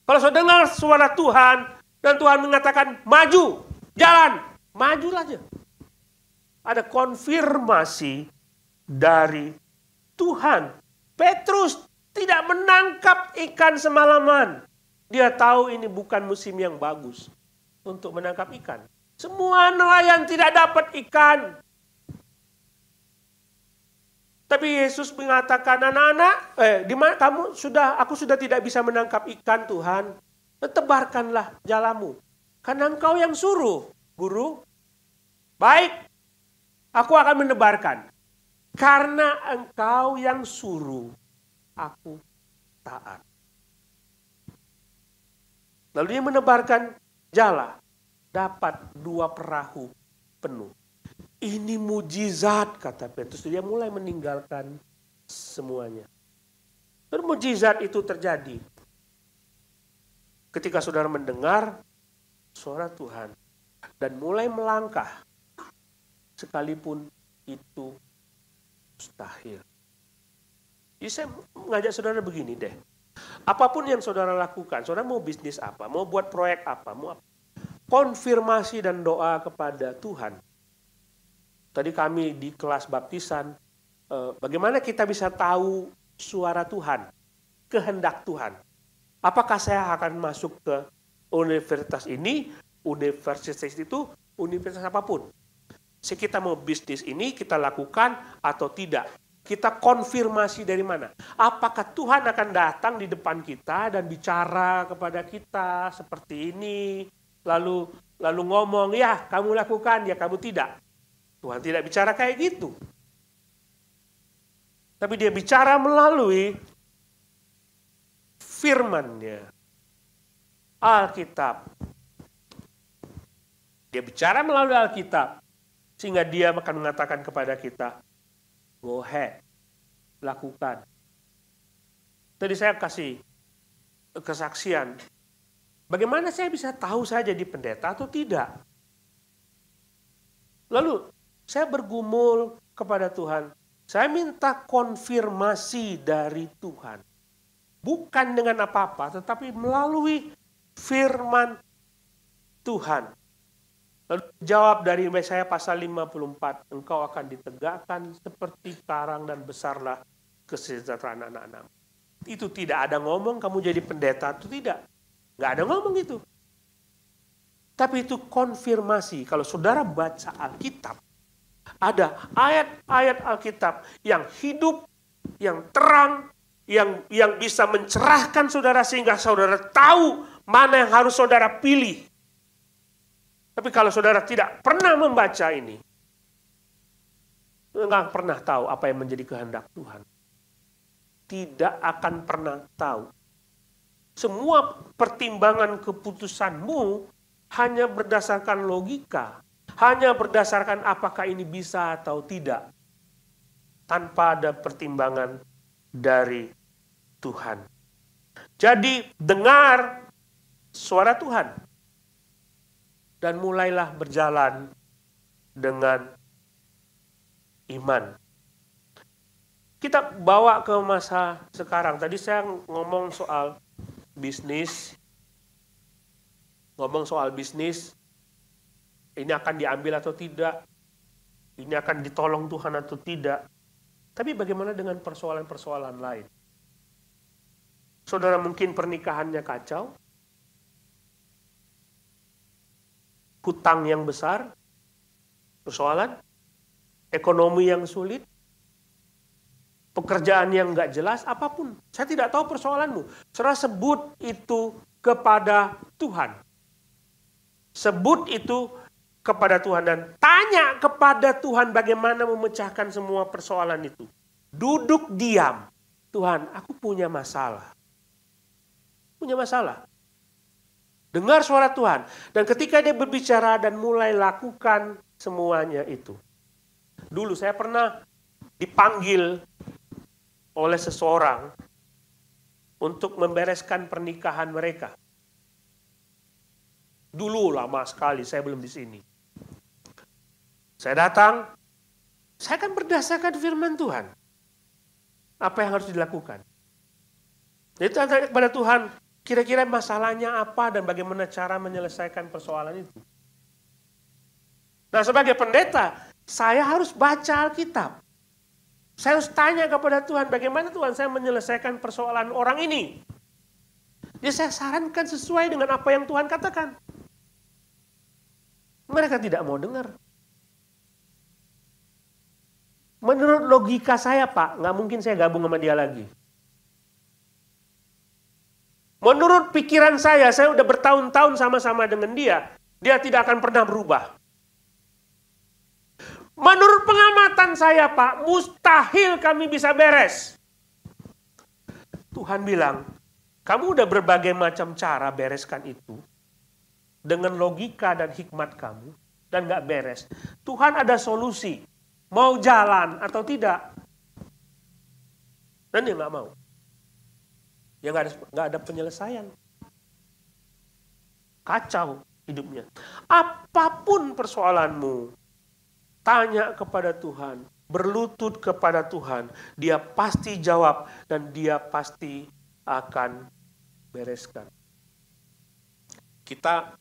Kalau saudara dengar suara Tuhan, Dan Tuhan mengatakan, maju, jalan, maju aja. Ada konfirmasi dari Tuhan. Petrus tidak menangkap ikan semalaman. Dia tahu ini bukan musim yang bagus untuk menangkap ikan. Semua nelayan tidak dapat ikan. Tapi Yesus mengatakan, anak-anak, aku sudah tidak bisa menangkap ikan, Tuhan. Tebarkanlah jalamu. Karena engkau yang suruh, Guru. Baik, aku akan menebarkan. Karena engkau yang suruh, aku taat. Lalu dia menebarkan jala, dapat 2 perahu penuh. Ini mujizat, kata Petrus. Dia mulai meninggalkan semuanya. Dan mujizat itu terjadi ketika saudara mendengar suara Tuhan dan mulai melangkah, sekalipun itu mustahil. Jadi saya mengajak saudara begini deh. Apapun yang saudara lakukan, saudara mau bisnis apa, mau buat proyek apa, mau apa, konfirmasi dan doa kepada Tuhan. Tadi kami di kelas baptisan, bagaimana kita bisa tahu suara Tuhan, kehendak Tuhan. Apakah saya akan masuk ke universitas ini, universitas itu, universitas apapun. Kita mau bisnis ini kita lakukan atau tidak. Kita konfirmasi dari mana. Apakah Tuhan akan datang di depan kita dan bicara kepada kita seperti ini. Lalu ngomong, ya kamu lakukan, ya kamu tidak. Tuhan tidak bicara kayak gitu. Tapi dia bicara melalui firman-Nya. Alkitab. Dia bicara melalui Alkitab. Sehingga dia akan mengatakan kepada kita, go ahead, lakukan. Tadi saya kasih kesaksian. Bagaimana saya bisa tahu saya jadi pendeta atau tidak? Lalu saya bergumul kepada Tuhan. Saya minta konfirmasi dari Tuhan. Bukan dengan apa-apa, tetapi melalui firman Tuhan. Lalu jawab dari Yesaya pasal 54, engkau akan ditegakkan seperti karang dan besarlah kesejahteraan anak-anak. Itu tidak ada ngomong kamu jadi pendeta atau tidak. Nggak ada ngomong itu. Tapi itu konfirmasi. Kalau saudara baca Alkitab, ada ayat-ayat Alkitab yang hidup, yang terang, yang bisa mencerahkan saudara sehingga saudara tahu mana yang harus saudara pilih. Tapi kalau saudara tidak pernah membaca ini, nggak pernah tahu apa yang menjadi kehendak Tuhan. Tidak akan pernah tahu. Semua pertimbangan keputusanmu hanya berdasarkan logika. Hanya berdasarkan apakah ini bisa atau tidak. Tanpa ada pertimbangan dari Tuhan. Jadi dengar suara Tuhan. Dan mulailah berjalan dengan iman. Kita bawa ke masa sekarang. Tadi saya ngomong soal bisnis. Ini akan diambil atau tidak. Ini akan ditolong Tuhan atau tidak. Tapi bagaimana dengan persoalan-persoalan lain? Saudara mungkin pernikahannya kacau. Hutang yang besar. Persoalan. Ekonomi yang sulit. Pekerjaan yang nggak jelas, apapun. Saya tidak tahu persoalanmu. Saudara sebut itu kepada Tuhan. Sebut itu kepada Tuhan dan tanya kepada Tuhan bagaimana memecahkan semua persoalan itu. Duduk diam. Tuhan, aku punya masalah. Dengar suara Tuhan. Dan ketika dia berbicara dan mulai lakukan semuanya itu. Dulu saya pernah dipanggil oleh seseorang untuk membereskan pernikahan mereka. Dulu lama sekali, saya belum di sini. Saya datang, saya akan berdasarkan firman Tuhan. Apa yang harus dilakukan? Itu tanya kepada Tuhan, Kira-kira masalahnya apa dan bagaimana cara menyelesaikan persoalan itu. Nah, sebagai pendeta, saya harus baca Alkitab. Saya harus tanya kepada Tuhan, bagaimana Tuhan saya menyelesaikan persoalan orang ini. Jadi saya sarankan sesuai dengan apa yang Tuhan katakan. Mereka tidak mau dengar. Menurut logika saya, Pak, nggak mungkin saya gabung sama dia lagi. Menurut pikiran saya udah bertahun-tahun sama-sama dengan dia tidak akan pernah berubah. Menurut pengamatan saya, Pak, mustahil kami bisa beres. Tuhan bilang, kamu udah berbagai macam cara bereskan itu, dengan logika dan hikmat kamu, dan gak beres. Tuhan ada solusi, mau jalan atau tidak. Dan dia gak mau. Ya nggak ada penyelesaian. Kacau hidupnya. Apapun persoalanmu, tanya kepada Tuhan, berlutut kepada Tuhan, dia pasti jawab dan dia pasti akan bereskan. Kita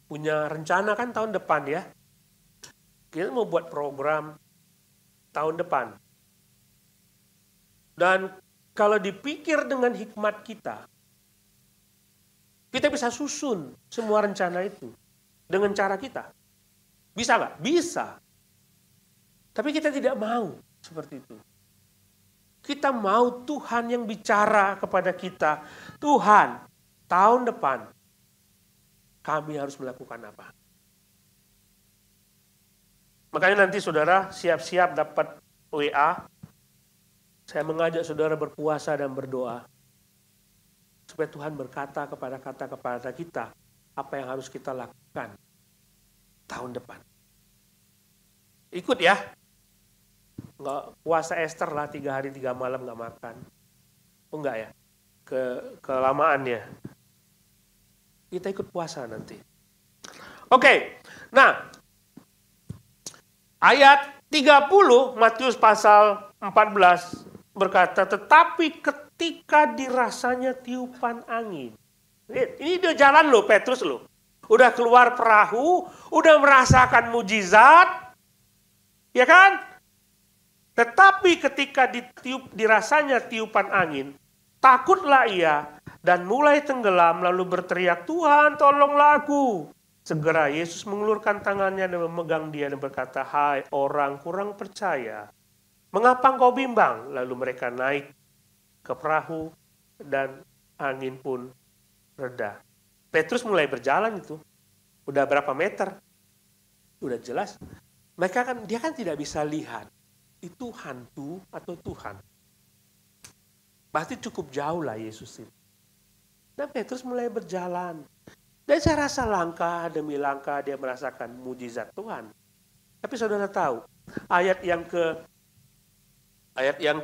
punya rencana kan tahun depan ya. Kita mau buat program tahun depan. Dan kalau dipikir dengan hikmat kita bisa susun semua rencana itu dengan cara kita. Bisa nggak? Bisa. Tapi kita tidak mau seperti itu. Kita mau Tuhan yang bicara kepada kita. Tuhan, tahun depan kami harus melakukan apa? Makanya nanti saudara siap-siap dapat WA. Saya mengajak saudara berpuasa dan berdoa. Supaya Tuhan berkata kepada kita apa yang harus kita lakukan tahun depan. Ikut ya. Nggak puasa Esther lah 3 hari 3 malam nggak makan. Oh enggak ya? Kelamaan ya. Kita ikut puasa nanti. Oke. Nah, ayat 30 Matius pasal 14 berkata, tetapi ketika dirasanya tiupan angin. Ini dia jalan loh, Petrus loh. Udah keluar perahu, udah merasakan mujizat. Ya kan? Tetapi ketika dirasanya tiupan angin, takutlah ia dan mulai tenggelam lalu berteriak, Tuhan tolonglah aku. Segera Yesus mengulurkan tangannya dan memegang dia dan berkata, hai orang kurang percaya, mengapa engkau bimbang? Lalu mereka naik ke perahu dan angin pun reda. Petrus mulai berjalan itu. Udah berapa meter? Udah jelas. Dia kan tidak bisa lihat. Itu hantu atau Tuhan. Pasti cukup jauh lah Yesus itu. Dan Petrus mulai berjalan. Dan saya rasa langkah demi langkah dia merasakan mujizat Tuhan. Tapi saudara tahu, ayat yang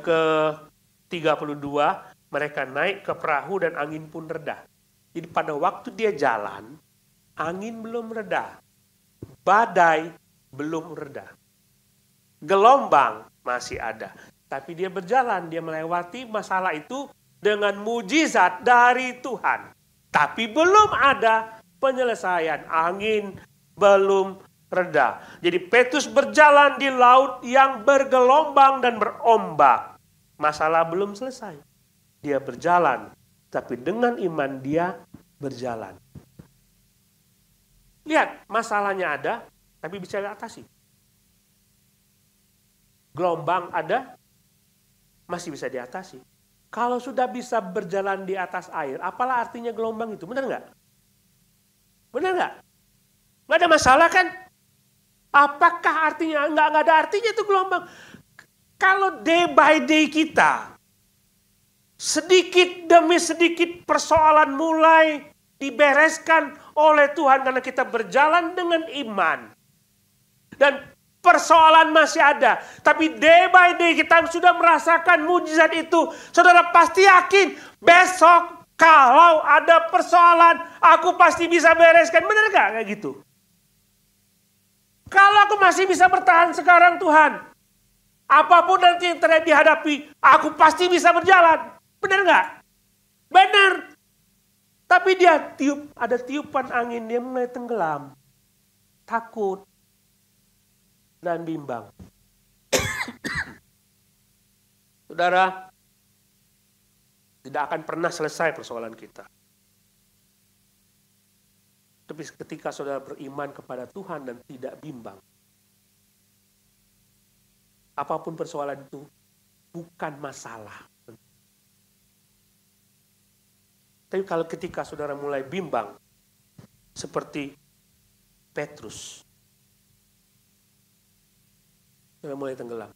ke-32, mereka naik ke perahu dan angin pun reda. Jadi pada waktu dia jalan, angin belum reda. Badai belum reda. Gelombang masih ada. Tapi dia berjalan, dia melewati masalah itu dengan mujizat dari Tuhan. Tapi belum ada penyelesaian. Angin belum reda. Jadi Petrus berjalan di laut yang bergelombang dan berombak. Masalah belum selesai. Dia berjalan, tapi dengan iman dia berjalan. Lihat, masalahnya ada, tapi bisa diatasi. Gelombang ada, masih bisa diatasi. Kalau sudah bisa berjalan di atas air, apalah artinya gelombang itu? Benar nggak? Benar nggak? Nggak ada masalah kan? Apakah artinya? Nggak ada artinya itu gelombang. Kalau day by day kita, sedikit demi sedikit persoalan mulai dibereskan oleh Tuhan karena kita berjalan dengan iman. Dan persoalan masih ada. Tapi day by day kita sudah merasakan mujizat itu. Saudara pasti yakin besok kalau ada persoalan aku pasti bisa bereskan. Benar gak kayak gitu? Kalau aku masih bisa bertahan sekarang Tuhan, apapun nanti yang terjadi dihadapi, aku pasti bisa berjalan. Benar gak? Benar. Tapi dia ada tiupan angin, dia mulai tenggelam. Takut dan bimbang. Saudara, tidak akan pernah selesai persoalan kita. Tapi ketika saudara beriman kepada Tuhan dan tidak bimbang, apapun persoalan itu bukan masalah. Tapi kalau ketika saudara mulai bimbang, seperti Petrus, saudara mulai tenggelam.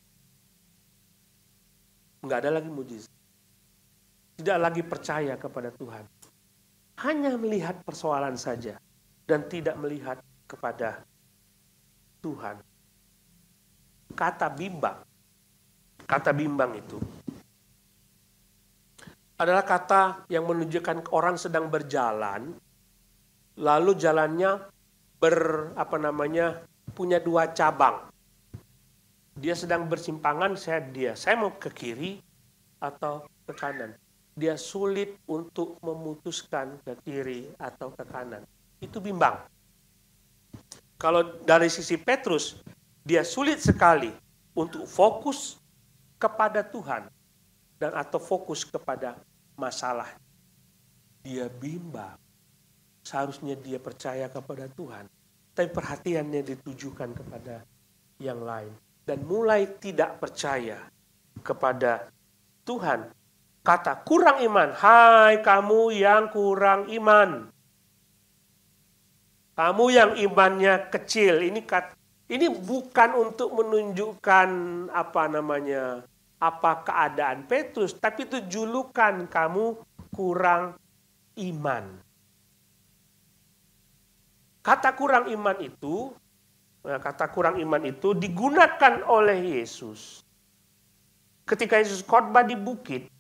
Enggak ada lagi mujizat. Tidak lagi percaya kepada Tuhan. Hanya melihat persoalan saja dan tidak melihat kepada Tuhan. Kata bimbang itu adalah kata yang menunjukkan orang sedang berjalan, lalu jalannya punya dua cabang. Dia sedang bersimpangan, saya mau ke kiri atau ke kanan. Dia sulit untuk memutuskan ke kiri atau ke kanan. Itu bimbang. Kalau dari sisi Petrus, dia sulit sekali untuk fokus kepada Tuhan dan atau fokus kepada masalah. Dia bimbang. Seharusnya dia percaya kepada Tuhan, tapi perhatiannya ditujukan kepada yang lain dan mulai tidak percaya kepada Tuhan. Kata kurang iman, hai kamu yang kurang iman. Kamu yang imannya kecil. Ini bukan untuk menunjukkan apa keadaan Petrus, tapi itu julukan kamu kurang iman. Kata kurang iman itu digunakan oleh Yesus ketika Yesus khotbah di bukit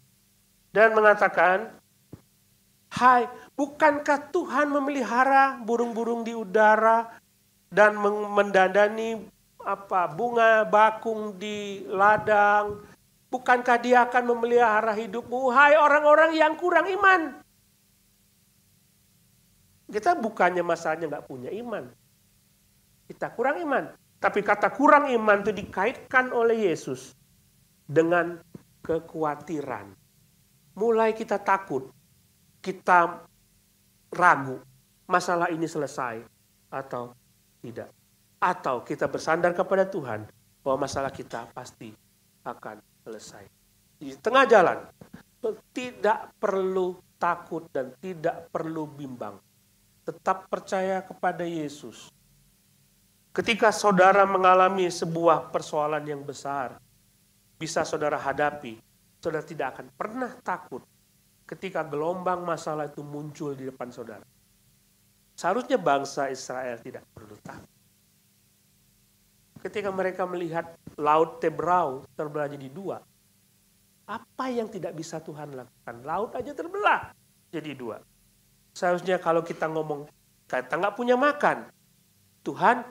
dan mengatakan, hai, bukankah Tuhan memelihara burung-burung di udara dan mendandani bunga bakung di ladang? Bukankah dia akan memelihara hidupmu, hai orang-orang yang kurang iman? Kita bukannya masalahnya nggak punya iman. Kita kurang iman. Tapi kata kurang iman itu dikaitkan oleh Yesus dengan kekhawatiran. Mulai kita takut, kita ragu, masalah ini selesai atau tidak. Atau kita bersandar kepada Tuhan bahwa masalah kita pasti akan selesai. Di tengah jalan, tidak perlu takut dan tidak perlu bimbang. Tetap percaya kepada Yesus. Ketika saudara mengalami sebuah persoalan yang besar, bisa saudara hadapi, saudara tidak akan pernah takut ketika gelombang masalah itu muncul di depan saudara. Seharusnya bangsa Israel tidak perlu takut. Ketika mereka melihat laut Tebrau terbelah jadi dua, apa yang tidak bisa Tuhan lakukan? Laut aja terbelah jadi dua. Seharusnya kalau kita ngomong, kita nggak punya makan. Tuhan,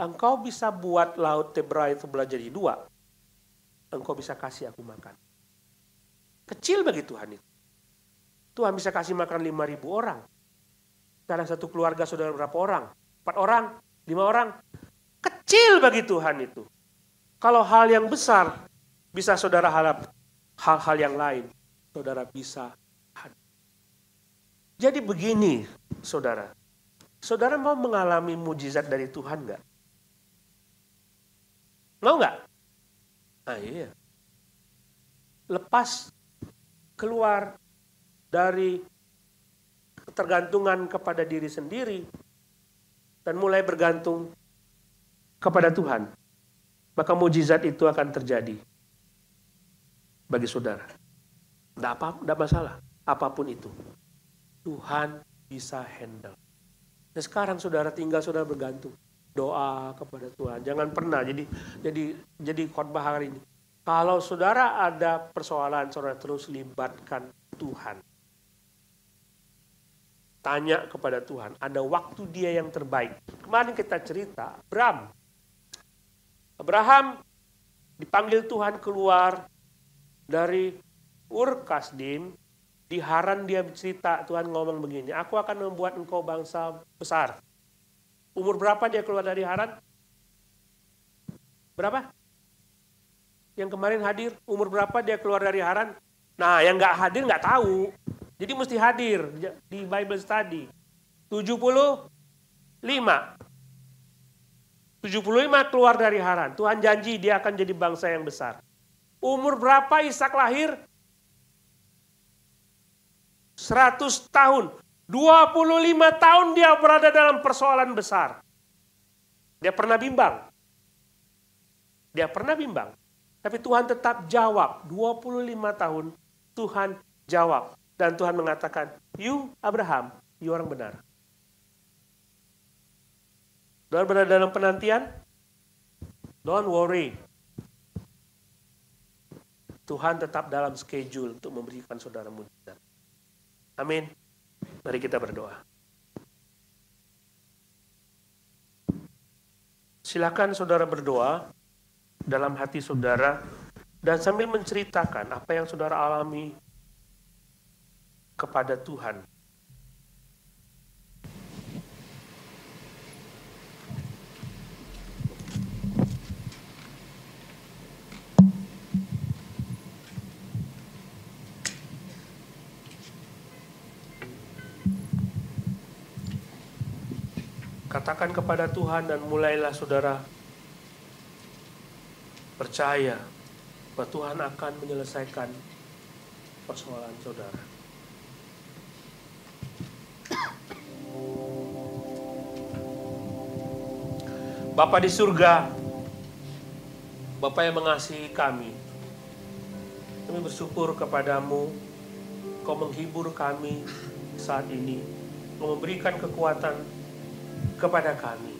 Engkau bisa buat laut Tebrau terbelah jadi dua. Engkau bisa kasih aku makan. Kecil bagi Tuhan itu. Tuhan bisa kasih makan 5.000 orang. Dalam satu keluarga saudara berapa orang? 4 orang? 5 orang? Kecil bagi Tuhan itu. Kalau hal yang besar, bisa saudara harap hal-hal yang lain. Saudara bisa. Jadi begini, saudara. Saudara mau mengalami mujizat dari Tuhan nggak? Mau nggak? Ah iya. Lepas keluar dari ketergantungan kepada diri sendiri dan mulai bergantung kepada Tuhan, maka mujizat itu akan terjadi bagi saudara. Tidak masalah, apapun itu. Tuhan bisa handle. Dan sekarang saudara tinggal saudara bergantung. Doa kepada Tuhan. Jangan pernah jadi khotbah hari ini. Kalau saudara ada persoalan, saudara terus libatkan Tuhan. Tanya kepada Tuhan. Ada waktu dia yang terbaik. Kemarin kita cerita, Abraham dipanggil Tuhan keluar dari Ur Kasdim Di Haran dia cerita, Tuhan ngomong begini, aku akan membuat engkau bangsa besar. Umur berapa dia keluar dari Haran? Berapa? Yang kemarin hadir, umur berapa dia keluar dari Haran? Nah, yang nggak hadir nggak tahu. Jadi mesti hadir di Bible Study. 75 keluar dari Haran. Tuhan janji dia akan jadi bangsa yang besar. Umur berapa Ishak lahir? 100 tahun. 25 tahun dia berada dalam persoalan besar. Dia pernah bimbang. Tapi Tuhan tetap jawab. 25 tahun Tuhan jawab. Dan Tuhan mengatakan, you Abraham, you orang benar. Tuhan berada dalam penantian? Don't worry. Tuhan tetap dalam schedule untuk memberikan saudara mujizat. Amin. Mari kita berdoa. Silakan saudara berdoa dalam hati saudara dan sambil menceritakan apa yang saudara alami kepada Tuhan. Katakan kepada Tuhan dan mulailah saudara percaya bahwa Tuhan akan menyelesaikan persoalan saudara. Bapa di surga, Bapa yang mengasihi kami bersyukur kepadamu, Kau menghibur kami saat ini, Kau memberikan kekuatan kepada kami.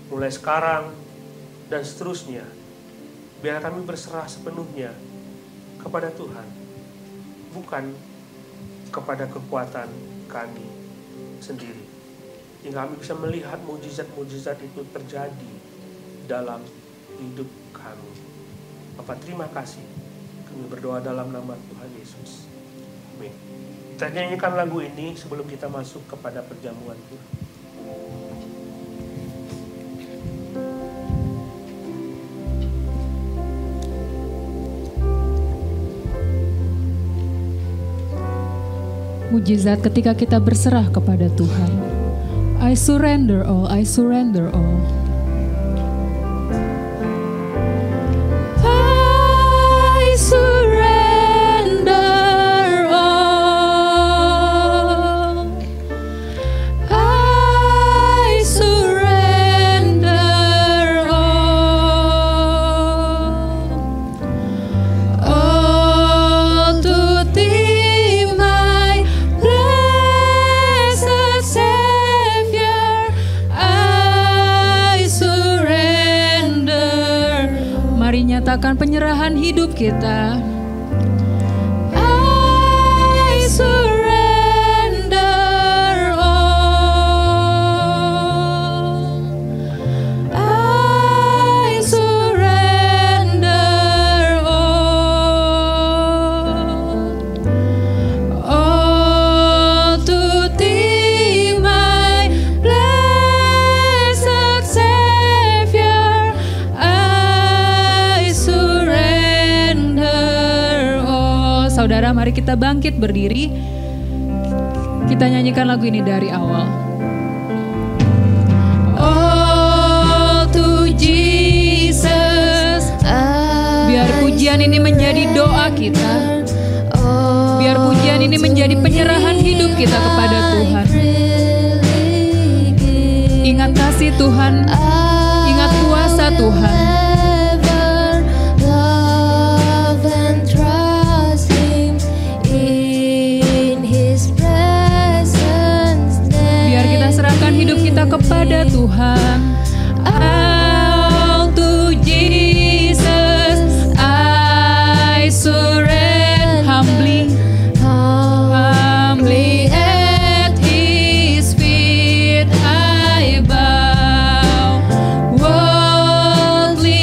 Mulai sekarang dan seterusnya, biar kami berserah sepenuhnya kepada Tuhan, bukan kepada kekuatan kami sendiri. Hingga kami bisa melihat mujizat-mujizat itu terjadi dalam hidup kami. Bapak, terima kasih. Kami berdoa dalam nama Tuhan Yesus. Amin. Kita nyanyikan lagu ini sebelum kita masuk kepada perjamuan Tuhan. Mujizat ketika kita berserah kepada Tuhan. I surrender all, I surrender all. I surrender all. I surrender all. All to Thee, my blessed Savior, I surrender. Mari nyatakan penyerahan hidup kita. I surrender all. I surrender all. All to Thee, my blessed Savior, I surrender all. Saudara, mari kita bangkit berdiri. Kita nyanyikan lagu ini dari awal. All to Jesus, Biar pujian ini menjadi doa kita. Biar pujian ini menjadi penyerahan hidup kita kepada Tuhan. Ingat kasih Tuhan, ingat kuasa Tuhan. love and trust Him in His presence. Biar kita serahkan hidup kita kepada Tuhan. All to Jesus, I surrender humbly. Humbly at His feet I bow. Worldly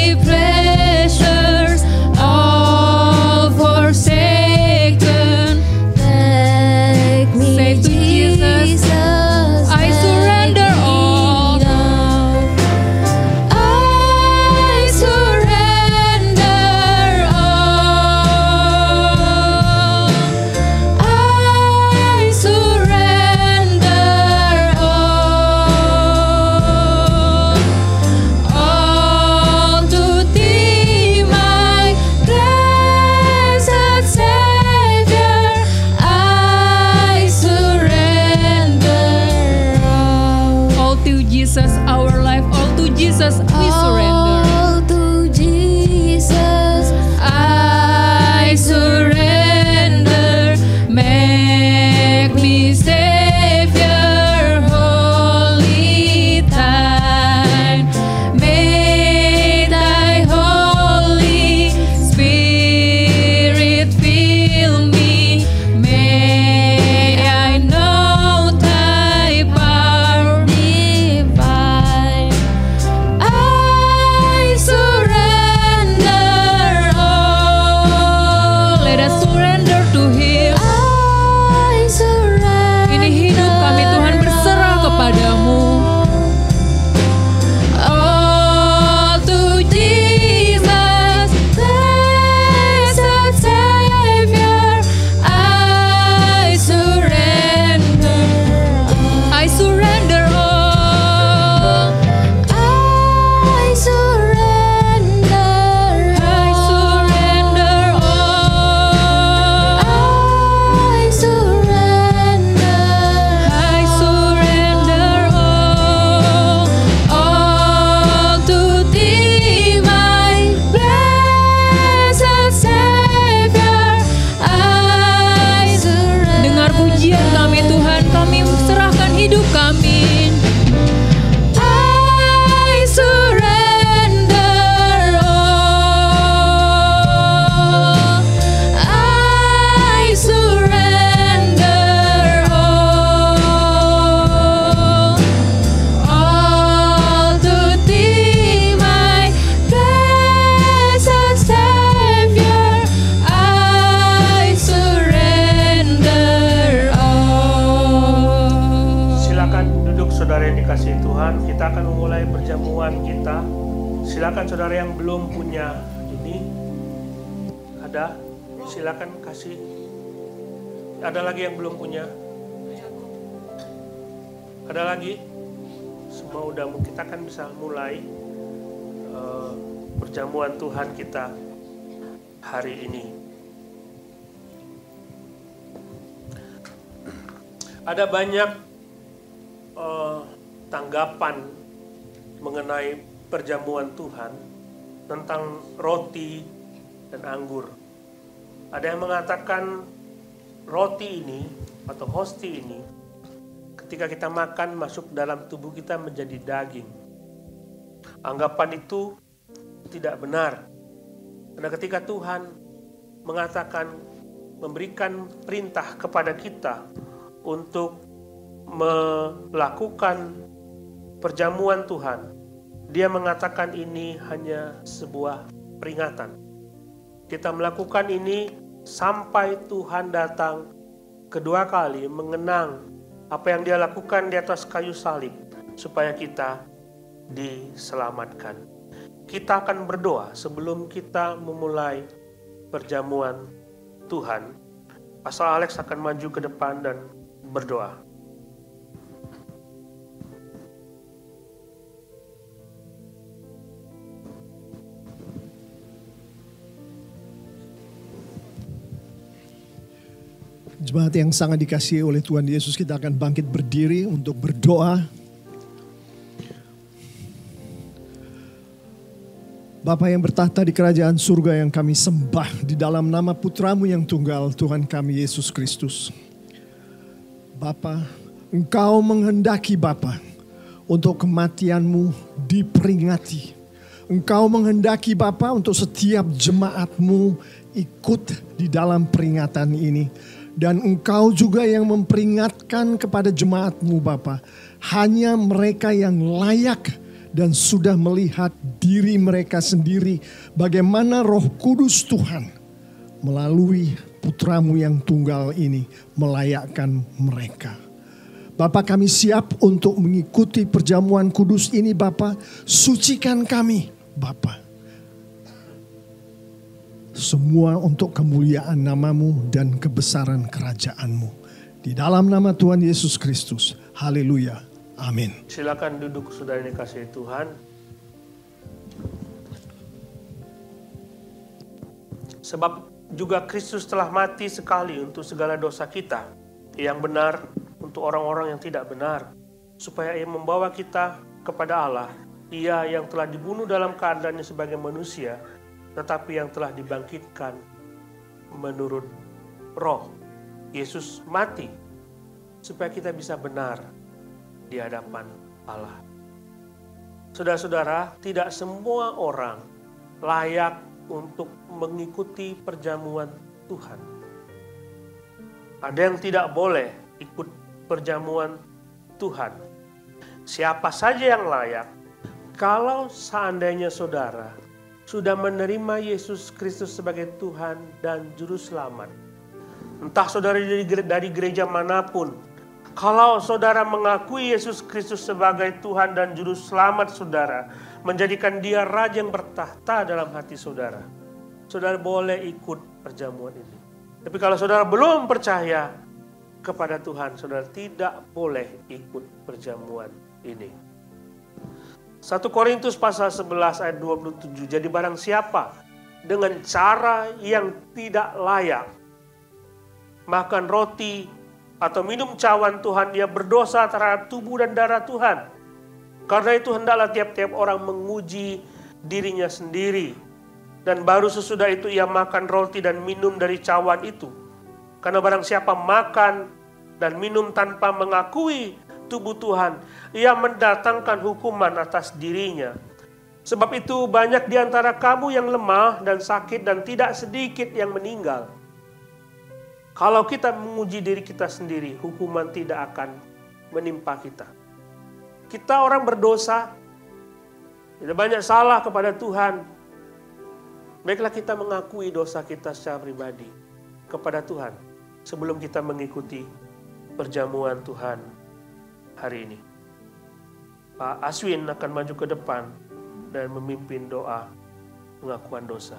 Jesus our life, all to Jesus we surrender. All to Jesus I surrender. Make me Savior, holy time. May Thy Holy Spirit fill me. May I know Thy power divine. I surrender all. Let us surrender to Him. I surrender. Ini hidup kami Tuhan berserah kepadamu. All to Jesus, blessed Savior, I surrender. I surrender all. I surrender. I surrender all. I surrender. I surrender All to Thee, my blessed Savior, I surrender. Dengar pujian kami Tuhan, kami serahkan hidup kami. I surrender all. I surrender all to Thee, my blessed Savior, I surrender all. Silakan duduk saudara yang dikasihi Tuhan. Kita akan memulai perjamuan kita. Silakan saudara yang belum punya ini. Ada? Silakan kasih. Ada lagi yang belum punya? Ada lagi? Semua udah, kita akan bisa mulai perjamuan Tuhan kita hari ini. Ada banyak tanggapan mengenai perjamuan Tuhan tentang roti dan anggur. Ada yang mengatakan roti ini atau hosti ini ketika kita makan masuk dalam tubuh kita menjadi daging. Anggapan itu tidak benar. Karena ketika Tuhan mengatakan, memberikan perintah kepada kita untuk melakukan perjamuan Tuhan, Dia mengatakan ini hanya sebuah peringatan. Kita melakukan ini sampai Tuhan datang kedua kali mengenang apa yang Dia lakukan di atas kayu salib supaya kita diselamatkan. Kita akan berdoa sebelum kita memulai perjamuan Tuhan. Pastor Alex akan maju ke depan dan berdoa. Jemaat yang sangat dikasihi oleh Tuhan Yesus, kita akan bangkit berdiri untuk berdoa. Bapa yang bertahta di kerajaan surga yang kami sembah di dalam nama Putramu yang tunggal, Tuhan kami Yesus Kristus. Bapa, Engkau menghendaki Bapa untuk kematian-Mu diperingati. Engkau menghendaki Bapa untuk setiap jemaat-Mu ikut di dalam peringatan ini. Dan Engkau juga yang memperingatkan kepada jemaat-Mu Bapa, hanya mereka yang layak dan sudah melihat diri mereka sendiri bagaimana Roh Kudus Tuhan melalui Putramu yang tunggal ini melayakkan mereka. Bapa, kami siap untuk mengikuti perjamuan kudus ini Bapa. Sucikan kami Bapa. Semua untuk kemuliaan nama-Mu dan kebesaran kerajaan-Mu. Di dalam nama Tuhan Yesus Kristus. Haleluya. Amin. Silakan duduk saudara yang dikasihi Tuhan. Sebab juga Kristus telah mati sekali untuk segala dosa kita, yang benar untuk orang-orang yang tidak benar, supaya Ia membawa kita kepada Allah, Ia yang telah dibunuh dalam keadaannya sebagai manusia, tetapi yang telah dibangkitkan menurut roh. Yesus mati supaya kita bisa benar di hadapan Allah. Saudara-saudara, tidak semua orang layak untuk mengikuti perjamuan Tuhan. Ada yang tidak boleh ikut perjamuan Tuhan. Siapa saja yang layak, kalau seandainya saudara sudah menerima Yesus Kristus sebagai Tuhan dan Juru Selamat, entah saudara dari gereja manapun, kalau saudara mengakui Yesus Kristus sebagai Tuhan dan Juru Selamat saudara, menjadikan Dia Raja yang bertahta dalam hati saudara, saudara boleh ikut perjamuan ini. Tapi kalau saudara belum percaya kepada Tuhan, saudara tidak boleh ikut perjamuan ini. 1 Korintus pasal 11 ayat 27. Jadi barang siapa dengan cara yang tidak layak makan roti atau minum cawan Tuhan, dia berdosa terhadap tubuh dan darah Tuhan. Karena itu hendaklah tiap-tiap orang menguji dirinya sendiri. Dan baru sesudah itu ia makan roti dan minum dari cawan itu. Karena barang siapa makan dan minum tanpa mengakui tubuh Tuhan, ia mendatangkan hukuman atas dirinya. Sebab itu banyak di antara kamu yang lemah dan sakit dan tidak sedikit yang meninggal. Kalau kita menguji diri kita sendiri, hukuman tidak akan menimpa kita. Kita orang berdosa, kita banyak salah kepada Tuhan. Baiklah kita mengakui dosa kita secara pribadi kepada Tuhan sebelum kita mengikuti perjamuan Tuhan hari ini. Pak Aswin akan maju ke depan dan memimpin doa pengakuan dosa.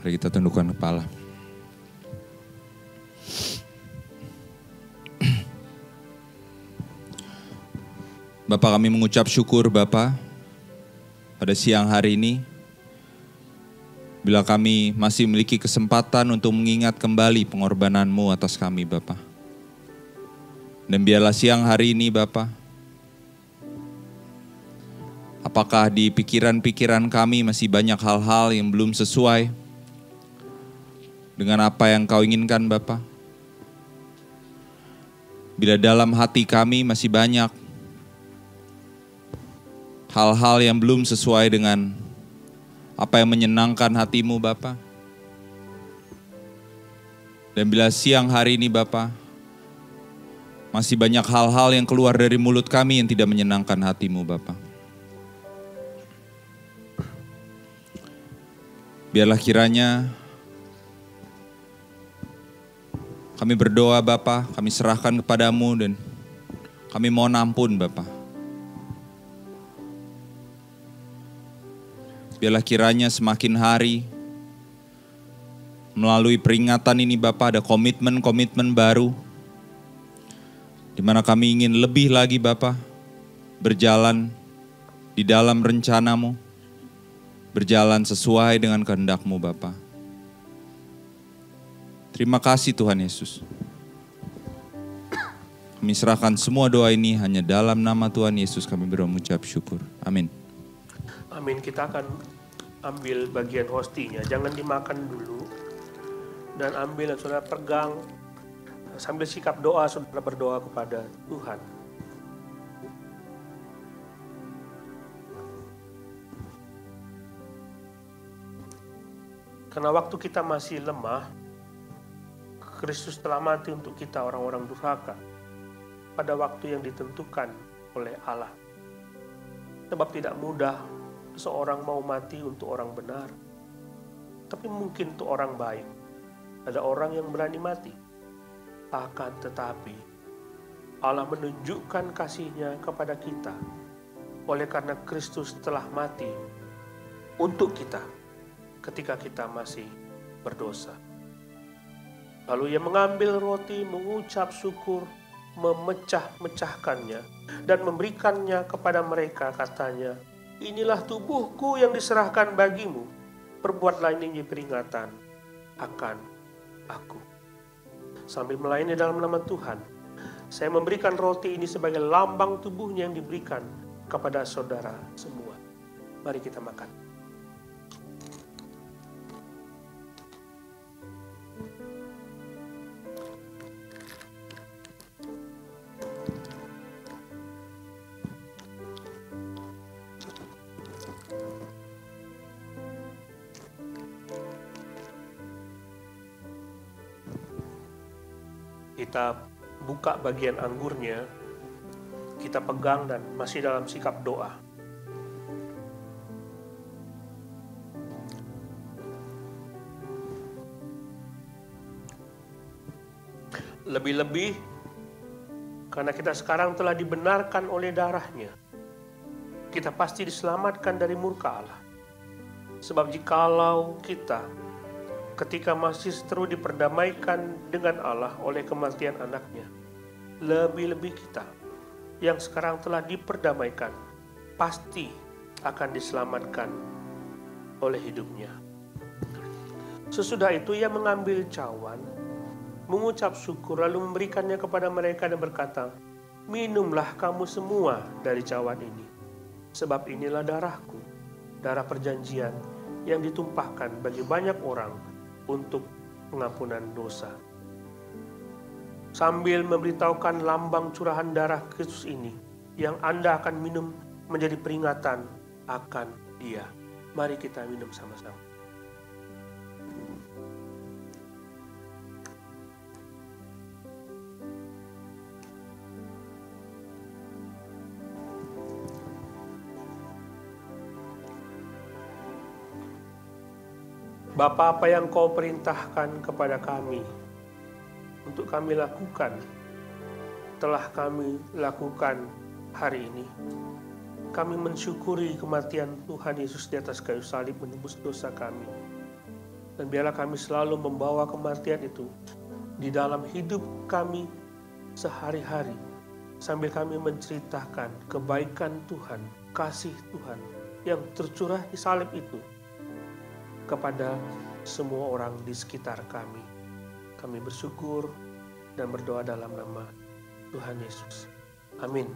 Mari kita tundukkan kepala. Bapak, kami mengucap syukur Bapak pada siang hari ini, bila kami masih memiliki kesempatan untuk mengingat kembali pengorbanan-Mu atas kami Bapak. Dan biarlah siang hari ini Bapak, apakah di pikiran-pikiran kami masih banyak hal-hal yang belum sesuai dengan apa yang Kau inginkan Bapak. Bila dalam hati kami masih banyak hal-hal yang belum sesuai dengan apa yang menyenangkan hati-Mu Bapa. Dan bila siang hari ini Bapa, masih banyak hal-hal yang keluar dari mulut kami yang tidak menyenangkan hati-Mu Bapa. Biarlah kiranya kami berdoa Bapa, kami serahkan kepada-Mu dan kami mohon ampun Bapa. Biarlah kiranya semakin hari melalui peringatan ini Bapa ada komitmen-komitmen baru di mana kami ingin lebih lagi Bapa berjalan di dalam rencana-Mu, berjalan sesuai dengan kehendak-Mu Bapa. Terima kasih Tuhan Yesus. Kami serahkan semua doa ini hanya dalam nama Tuhan Yesus kami berucap syukur. Amin. Amin. Kita akan ambil bagian hostinya. Jangan dimakan dulu. Dan ambil dan saudara pegang. Sambil sikap doa, saudara berdoa kepada Tuhan. Karena waktu kita masih lemah, Kristus telah mati untuk kita orang-orang durhaka pada waktu yang ditentukan oleh Allah. Sebab tidak mudah seorang mau mati untuk orang benar. Tapi mungkin untuk orang baik. Ada orang yang berani mati. Akan tetapi Allah menunjukkan kasih-Nya kepada kita. Oleh karena Kristus telah mati untuk kita ketika kita masih berdosa. Lalu Ia mengambil roti, mengucap syukur, memecah-mecahkannya dan memberikannya kepada mereka, katanya, inilah tubuhku yang diserahkan bagimu, perbuatlah ini peringatan akan aku. Sambil melayani dalam nama Tuhan, Saya memberikan roti ini sebagai lambang tubuhnya yang diberikan kepada saudara semua. Mari kita makan. Kita buka bagian anggurnya, kita pegang dan masih dalam sikap doa. Lebih-lebih karena kita sekarang telah dibenarkan oleh darahnya, kita pasti diselamatkan dari murka Allah. Sebab jikalau kita ketika masih seteru diperdamaikan dengan Allah oleh kematian anaknya, lebih-lebih kita yang sekarang telah diperdamaikan pasti akan diselamatkan oleh hidupnya. Sesudah itu ia mengambil cawan, mengucap syukur, lalu memberikannya kepada mereka dan berkata, "Minumlah kamu semua dari cawan ini, sebab inilah darahku, darah perjanjian yang ditumpahkan bagi banyak orang untuk pengampunan dosa." Sambil memberitahukan lambang curahan darah Kristus ini yang Anda akan minum menjadi peringatan akan Dia. Mari kita minum sama-sama. Bapa, apa yang Kau perintahkan kepada kami untuk kami lakukan, telah kami lakukan hari ini. Kami mensyukuri kematian Tuhan Yesus di atas kayu salib menebus dosa kami. Dan biarlah kami selalu membawa kematian itu di dalam hidup kami sehari-hari, sambil kami menceritakan kebaikan Tuhan, kasih Tuhan yang tercurah di salib itu kepada semua orang di sekitar kami. Kami bersyukur dan berdoa dalam nama Tuhan Yesus. Amin.